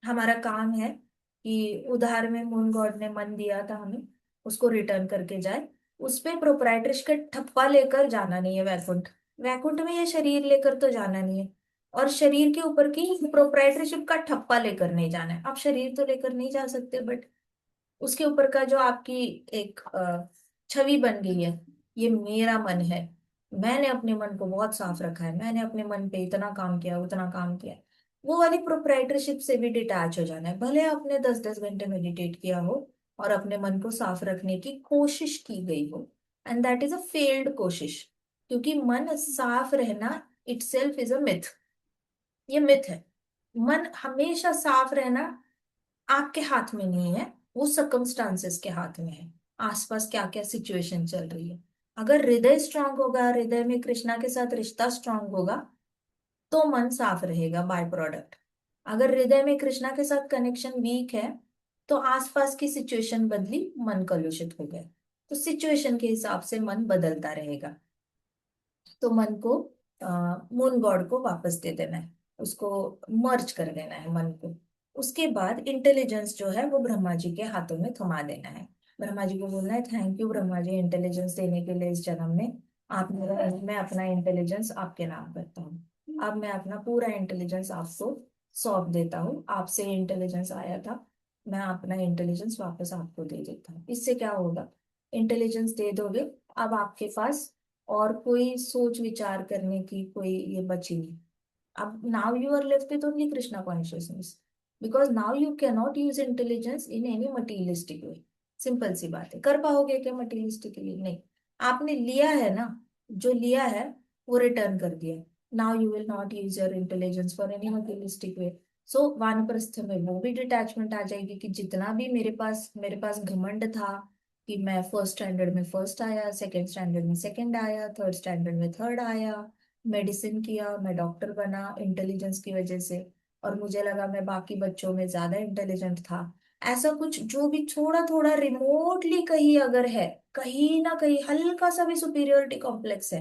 हमारा काम है कि उधार में मून गॉड ने मन दिया था हमें, उसको रिटर्न करके जाए। उस पे प्रोप्राइटरशिप का ठप्पा लेकर जाना नहीं है वैकुंठ। वैकुंठ में ये शरीर लेकर तो जाना नहीं है। और शरीर के ऊपर की प्रोप्राइटरशिप का ठप्पा लेकर नहीं जाना है। आप शरीर तो लेकर नहीं जा सकते, बट उसके ऊपर का जो आपकी एक छवि बन गई है, ये मेरा मन है, मैंने अपने मन को बहुत साफ रखा है, मैंने अपने मन पे इतना काम किया उतना काम किया, वो वाली प्रोप्राइटरशिप से भी डिटैच हो जाना है। भले आपने 10-10 घंटे मेडिटेट किया हो और अपने मन को साफ रखने की कोशिश की गई हो, and that is a failed कोशिश। क्योंकि मन साफ रहना इटसेल्फ इज अ मिथ, ये मिथ है। मन हमेशा साफ रहना आपके हाथ में नहीं है, वो सर्कमस्टांसेस के हाथ में है। आसपास क्या क्या सिचुएशन चल रही है। अगर हृदय स्ट्रांग होगा, हृदय में कृष्णा के साथ रिश्ता स्ट्रांग होगा, तो मन साफ रहेगा बाय प्रोडक्ट। अगर हृदय में कृष्णा के साथ कनेक्शन वीक है तो आसपास की सिचुएशन बदली, मन कलुषित हो गया। तो सिचुएशन के हिसाब से मन बदलता रहेगा। तो मन को मून गॉड को वापस दे देना है, उसको मर्ज कर देना है मन को। उसके बाद इंटेलिजेंस जो है वो ब्रह्मा जी के हाथों में थमा देना है। ब्रह्मा जी को बोलना है, thank you Brahma ji intelligence देने के लिए इस जन्म में। आप मेरा, मैं अपना इंटेलिजेंस आपके नाम करता हूँ। अब मैं अपना पूरा इंटेलिजेंस आपको सौंप देता हूँ। आपसे इंटेलिजेंस आया था, मैं अपना इंटेलिजेंस वापस आपको दे देता हूँ। इससे क्या होगा, इंटेलिजेंस दे दोगे, अब आपके पास और कोई सोच विचार करने की कोई ये बची नहीं। अब now you are left with only Krishna consciousness, because now you can not use intelligence in any materialistic way. Simple सी बात है, कर पाओगे क्या मटीरियलिस्टिकली? नहीं। आपने लिया है ना, जो लिया है वो रिटर्न कर दिया। Now you will not use your intelligence for any materialistic way. So वानप्रस्थ में वो भी डिटैचमेंट आ जाएगी कि जितना भी मेरे पास घमंड था कि मैं फर्स्ट स्टैंडर्ड में फर्स्ट आया, सेकंड स्टैंडर्ड में सेकंड आया, थर्ड स्टैंडर्ड में थर्ड आया, मेडिसिन किया, मैं डॉक्टर बना इंटेलिजेंस की वजह से, और मुझे लगा मैं बाकी बच्चों में ज्यादा इंटेलिजेंट था। ऐसा कुछ जो भी थोड़ा थोड़ा रिमोटली कहीं अगर है, कहीं ना कहीं हल्का सा भी सुपीरियोरिटी कॉम्प्लेक्स है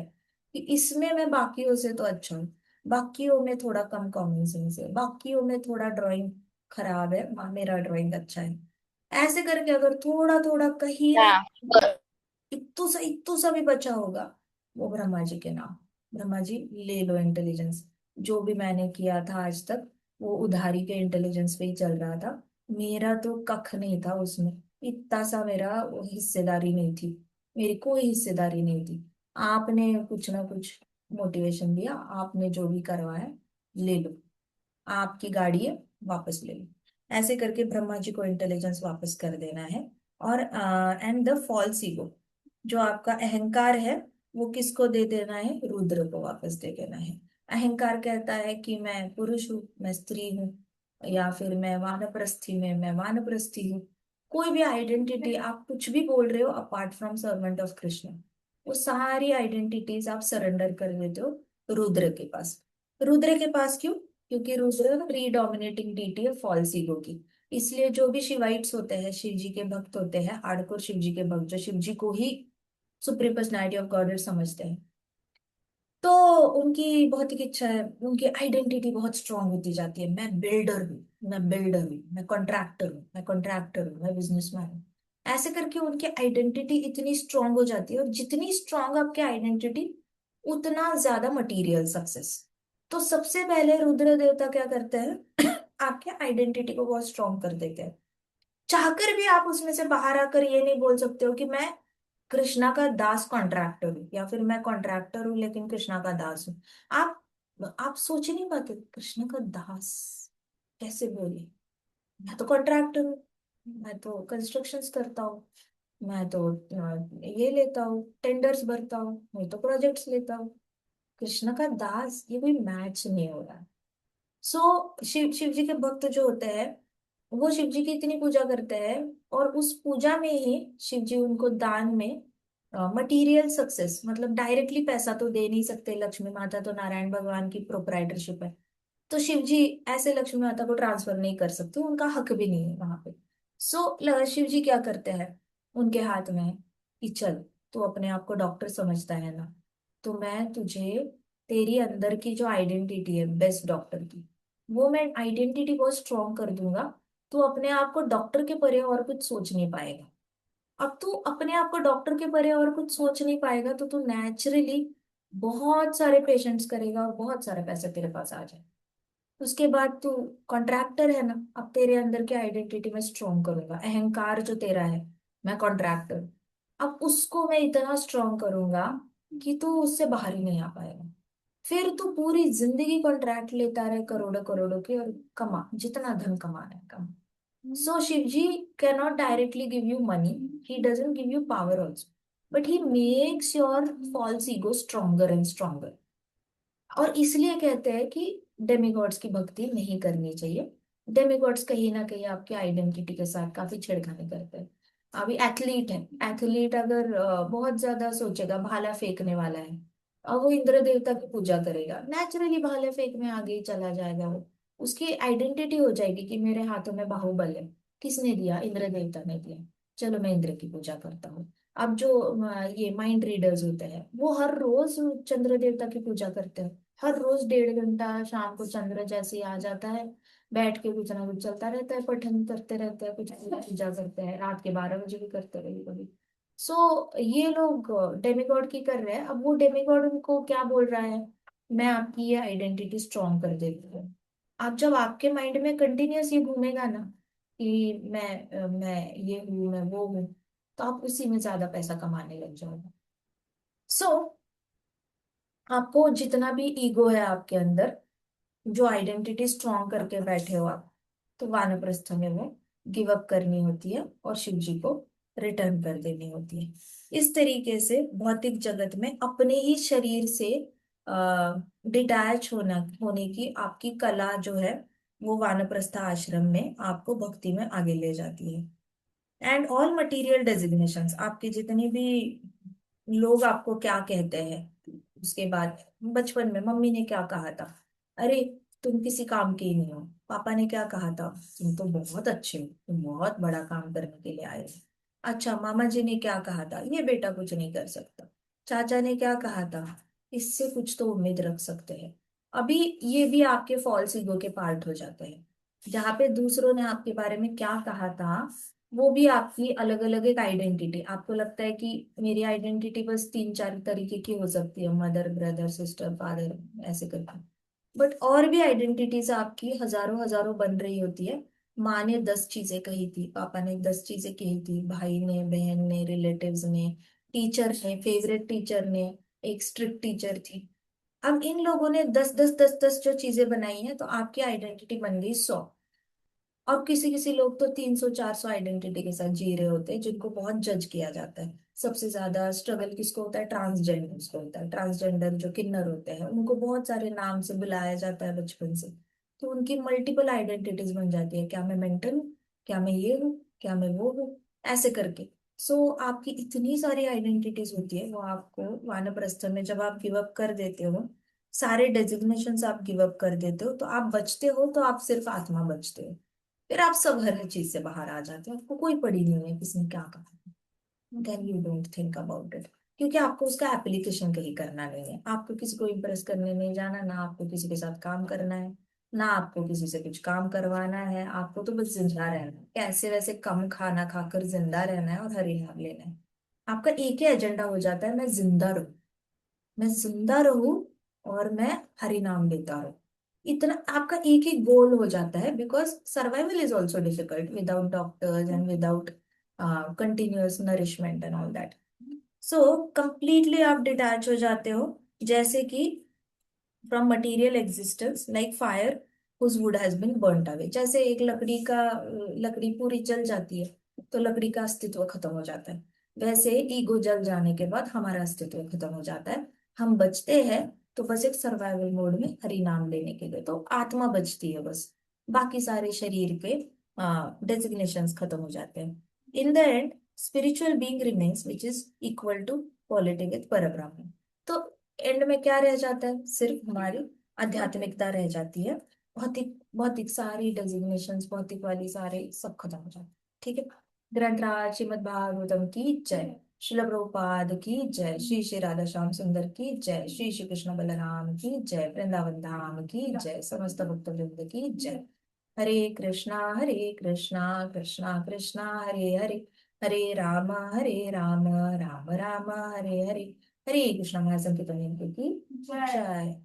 कि इसमें मैं बाकियों से तो अच्छा हूँ, बाकियों में थोड़ा कम कॉमन सेंस है, बाकियों में थोड़ा ड्राइंग खराब है, मेरा ड्राइंग अच्छा है, ऐसे करके अगर थोड़ा थोड़ा कहीं ना हाँ। इत्तू सा भी बचा होगा, वो ब्रह्मा जी के नाम। ब्रह्मा जी ले लो इंटेलिजेंस। जो भी मैंने किया था आज तक वो उधारी के इंटेलिजेंस पे ही चल रहा था, मेरा तो कख नहीं था उसमें, इतना सा मेरा वो हिस्सेदारी नहीं थी, मेरी कोई हिस्सेदारी नहीं थी। आपने कुछ ना कुछ मोटिवेशन दिया, आपने जो भी करवाया ले लो, आपकी गाड़ी है, वापस ले लो। ऐसे करके ब्रह्मा जी को इंटेलिजेंस वापस कर देना है। और एंड द फॉल्स ईगो, जो आपका अहंकार है, वो किसको दे देना है, रुद्र को वापस दे देना है। अहंकार कहता है कि मैं पुरुष हूँ, मैं स्त्री हूँ, या फिर मैं वानप्रस्थी में मैं वानप्रस्थी हूँ। कोई भी आइडेंटिटी आप कुछ भी बोल रहे हो apart from servant of Krishna, वो सारी आइडेंटिटीज आप सरेंडर कर देते हो रुद्र के पास। रुद्र के पास क्यों? क्योंकि रुद्र प्रीडोमिनेटिंग डीटी है फॉल्स ईगो की। इसलिए जो भी शिवाइट्स होते हैं, शिव जी के भक्त होते हैं, हार्डकोर शिव जी के भक्त, जो शिव जी को ही सुप्रीम पर्सनैलिटी ऑफ गॉडेड समझते हैं, तो उनकी बहुत ही इच्छा है, उनकी आइडेंटिटी बहुत स्ट्रांग होती जाती है। मैं बिल्डर हूँ, मैं बिल्डर हूँ, मैं कॉन्ट्रैक्टर हूँ, मैं कॉन्ट्रैक्टर हूँ, मैं बिजनेसमैन हूँ। ऐसे करके उनकी आइडेंटिटी इतनी स्ट्रांग हो जाती है, और जितनी स्ट्रांग आपकी आइडेंटिटी उतना ज्यादा मटेरियल सक्सेस। तो सबसे पहले रुद्र देवता क्या करते हैं आपके आइडेंटिटी को बहुत स्ट्रांग कर देते हैं। चाहकर भी आप उसमें से बाहर आकर ये नहीं बोल सकते हो कि मैं कृष्णा का दास कॉन्ट्रैक्टर हूँ, या फिर मैं कॉन्ट्रैक्टर हूँ लेकिन कृष्णा का दास हूँ। आप आप सोच नहीं पाते कृष्ण का दास कैसे बोले। मैं तो कॉन्ट्रैक्टर हूँ, मैं तो कंस्ट्रक्शंस करता हूँ, मैं तो ये लेता हूँ, टेंडर्स भरता हूँ, मैं तो प्रोजेक्ट्स लेता हूँ। कृष्ण का दास, ये कोई मैच नहीं हो रहा। शिव शिव जी के भक्त जो होते हैं वो शिव जी की इतनी पूजा करते हैं, और उस पूजा में ही शिव जी उनको दान में मटेरियल सक्सेस, मतलब डायरेक्टली पैसा तो दे नहीं सकते, लक्ष्मी माता तो नारायण भगवान की प्रोप्राइटरशिप है, तो शिव जी ऐसे लक्ष्मी माता को ट्रांसफर नहीं कर सकते, उनका हक भी नहीं है वहां पे। शिव जी क्या करते हैं, उनके हाथ में है कि चल, तू अपने आप को डॉक्टर समझता है ना, तो मैं तुझे तेरी अंदर की जो आइडेंटिटी है बेस्ट डॉक्टर की, वो मैं आइडेंटिटी बहुत स्ट्रॉन्ग कर दूंगा। तू अपने आप को डॉक्टर के परे और कुछ सोच नहीं पाएगा। अब तू अपने आप को डॉक्टर के परे और कुछ सोच नहीं पाएगा, तो तू नेचुरली बहुत सारे पेशेंट्स करेगा और बहुत सारे पैसे तेरे पास आ जाए। उसके बाद तू कॉन्ट्रैक्टर है ना, अब तेरे अंदर की आइडेंटिटी में स्ट्रॉन्ग करूंगा, अहंकार जो तेरा है, मैं कॉन्ट्रैक्टर, अब उसको मैं इतना स्ट्रॉन्ग करूंगा कि तू उससे बाहर ही नहीं आ पाएगा। फिर तू पूरी जिंदगी कॉन्ट्रैक्ट लेता रहे करोड़ों करोड़ों के, और कमा जितना धन कमाना है कमा। So Shiv ji cannot directly give you money, he doesn't give you power also, but he makes your false ego stronger and stronger. और इसलिए कहते हैं कि डेमिगॉड्स की भक्ति नहीं करनी चाहिए। डेमिगॉड्स कहीं ना कहीं आपकी आइडेंटिटी के साथ काफी छेड़खानी करते हैं। अभी एथलीट है, एथलीट अगर बहुत ज्यादा सोचेगा, भाला फेंकने वाला है, और वो इंद्र देवता की पूजा करेगा, नेचुरली भाले फेंकने आगे ही चला जाएगा वो। उसकी आइडेंटिटी हो जाएगी कि मेरे हाथों में बाहुबल है। किसने दिया? इंद्र देवता ने दिया। चलो मैं इंद्र की पूजा करता हूँ। अब जो ये माइंड रीडर्स होते हैं वो हर रोज चंद्र देवता की पूजा करते हैं। हर रोज 1.5 घंटा शाम को चंद्र जैसे ही आ जाता है, बैठ के कुछ ना कुछ चलता रहता है, पठन करते रहते हैं, कुछ पूजा करते हैं, रात के 12 बजे भी करते रहे कभी। ये लोग डेमिगॉड की कर रहे हैं। अब वो डेमिगॉड उनको क्या बोल रहा है, मैं आपकी ये आइडेंटिटी स्ट्रॉन्ग कर देती हूँ। आप जब आपके माइंड में कंटिन्यूअस ये घूमेगा ना कि मैं ये हूँ, मैं वो हूँ, तो आप उसी में ज्यादा पैसा कमाने लग जाओगे। सो आपको जितना भी ईगो है आपके अंदर, जो आइडेंटिटी स्ट्रॉन्ग करके बैठे हो आप, तो वानप्रस्थ में वो गिव अप करनी होती है और शिव जी को रिटर्न कर देनी होती है। इस तरीके से भौतिक जगत में अपने ही शरीर से डिटैच होने की आपकी कला जो है, वो वानप्रस्थ आश्रम में आपको भक्ति में आगे ले जाती है। एंड ऑल मटेरियल डेजिग्नेशंस, आपके जितने भी लोग आपको क्या कहते हैं, उसके बाद बचपन में मम्मी ने क्या कहा था, अरे तुम किसी काम के ही नहीं हो, पापा ने क्या कहा था, तुम तो बहुत अच्छे हो, तुम बहुत बड़ा काम करने के लिए आए हो। अच्छा, मामा जी ने क्या कहा था, ये बेटा कुछ नहीं कर सकता। चाचा ने क्या कहा था, इससे कुछ तो उम्मीद रख सकते हैं। अभी ये भी आपके फॉल्स ईगो के पार्ट हो जाते हैं। जहाँ पे दूसरों ने आपके बारे में क्या कहा था, वो भी आपकी अलग अलग एक आइडेंटिटी, आपको लगता है कि मेरी आइडेंटिटी बस 3-4 तरीके की हो सकती है, मदर, ब्रदर, सिस्टर, फादर, ऐसे करके। बट और भी आइडेंटिटीज आपकी हजारों हजारों बन रही होती है। माँ ने 10 चीजें कही थी, पापा ने 10 चीजें कही थी, भाई ने, बहन ने, रिलेटिव्स ने, टीचर ने, फेवरेट टीचर ने, एक स्ट्रिक्ट टीचर थी। अब इन लोगों ने 10 10 10 10 जो चीजें बनाई हैं, तो आपकी आइडेंटिटी बन गई 100। और किसी किसी लोग तो 300 400 आइडेंटिटी के साथ जी रहे होते हैं, जिनको बहुत जज किया जाता है। सबसे ज्यादा स्ट्रगल किसको होता है? ट्रांसजेंडर को होता है। ट्रांसजेंडर जो किन्नर होते हैं उनको बहुत सारे नाम से बुलाया जाता है बचपन से। तो उनकी मल्टीपल आइडेंटिटीज बन जाती है, क्या मैं मेंटल हूँ, क्या मैं ये हूँ, क्या मैं वो हूँ, ऐसे करके। आपकी इतनी सारी आइडेंटिटीज होती है, वो आपको वानप्रस्थ में जब आप गिव अप कर देते हो, सारे डेजिग्नेशन आप गिव अप कर देते हो, तो आप बचते हो, तो आप सिर्फ आत्मा बचते हो। फिर आप सब हर चीज से बाहर आ जाते हो, आपको कोई पड़ी नहीं है किसने क्या कहा। Then you don't think about it, क्योंकि आपको उसका एप्लीकेशन कहीं करना नहीं है। आपको किसी को इम्प्रेस करने नहीं जाना, ना आपको किसी के साथ काम करना है, ना आपको किसी से कुछ काम करवाना है। आपको तो बस जिंदा रहना है, कैसे वैसे कम खाना खाकर जिंदा रहना है और हरी नाम लेना है। आपका एक ही एजेंडा हो जाता है, मैं जिंदा रहूं, मैं जिंदा रहूं, और मैं हरि नाम लेता रहूं। इतना आपका एक ही गोल हो जाता है, because survival is also difficult without doctors and without continuous nourishment and all that. Completely आप डिटैच हो जाते हो, जैसे कि from material existence like fire whose wood has been burnt away. जैसे एक लकड़ी पूरी जल जाती है तो लकड़ी का अस्तित्व खत्म हो जाता है, वैसे ईगो जल जाने के बाद हमारा अस्तित्व खत्म हो जाता है। हम बचते हैं तो बस एक सर्वाइवल मोड में हरि नाम लेने के लिए, तो आत्मा बचती है बस, बाकी सारे शरीर के डेजिग्नेशंस खत्म हो जाते हैं। In the end spiritual being remains which is equal to quality with परब्रह्म। तो एंड में क्या रह जाता है, सिर्फ हमारी आध्यात्मिकता रह जाती है। भौतिक भौतिक सारी डेजिग्नेशंस, भौतिक वाली सारे सब खत्म हो जाते हैं। ठीक है। ग्रंथराज श्रीमद् भागवतम की जय, श्रील प्रभुपाद की जय, श्री श्री राधा श्याम सुंदर की जय, श्री श्री कृष्ण बलराम की जय, वृंदावन धाम की जय, समस्त भक्त वृंद की जय। हरे कृष्णा कृष्णा कृष्णा हरे हरे, हरे राम राम राम हरे हरे। हरे कृष्ण महासंकीर्तन की जय।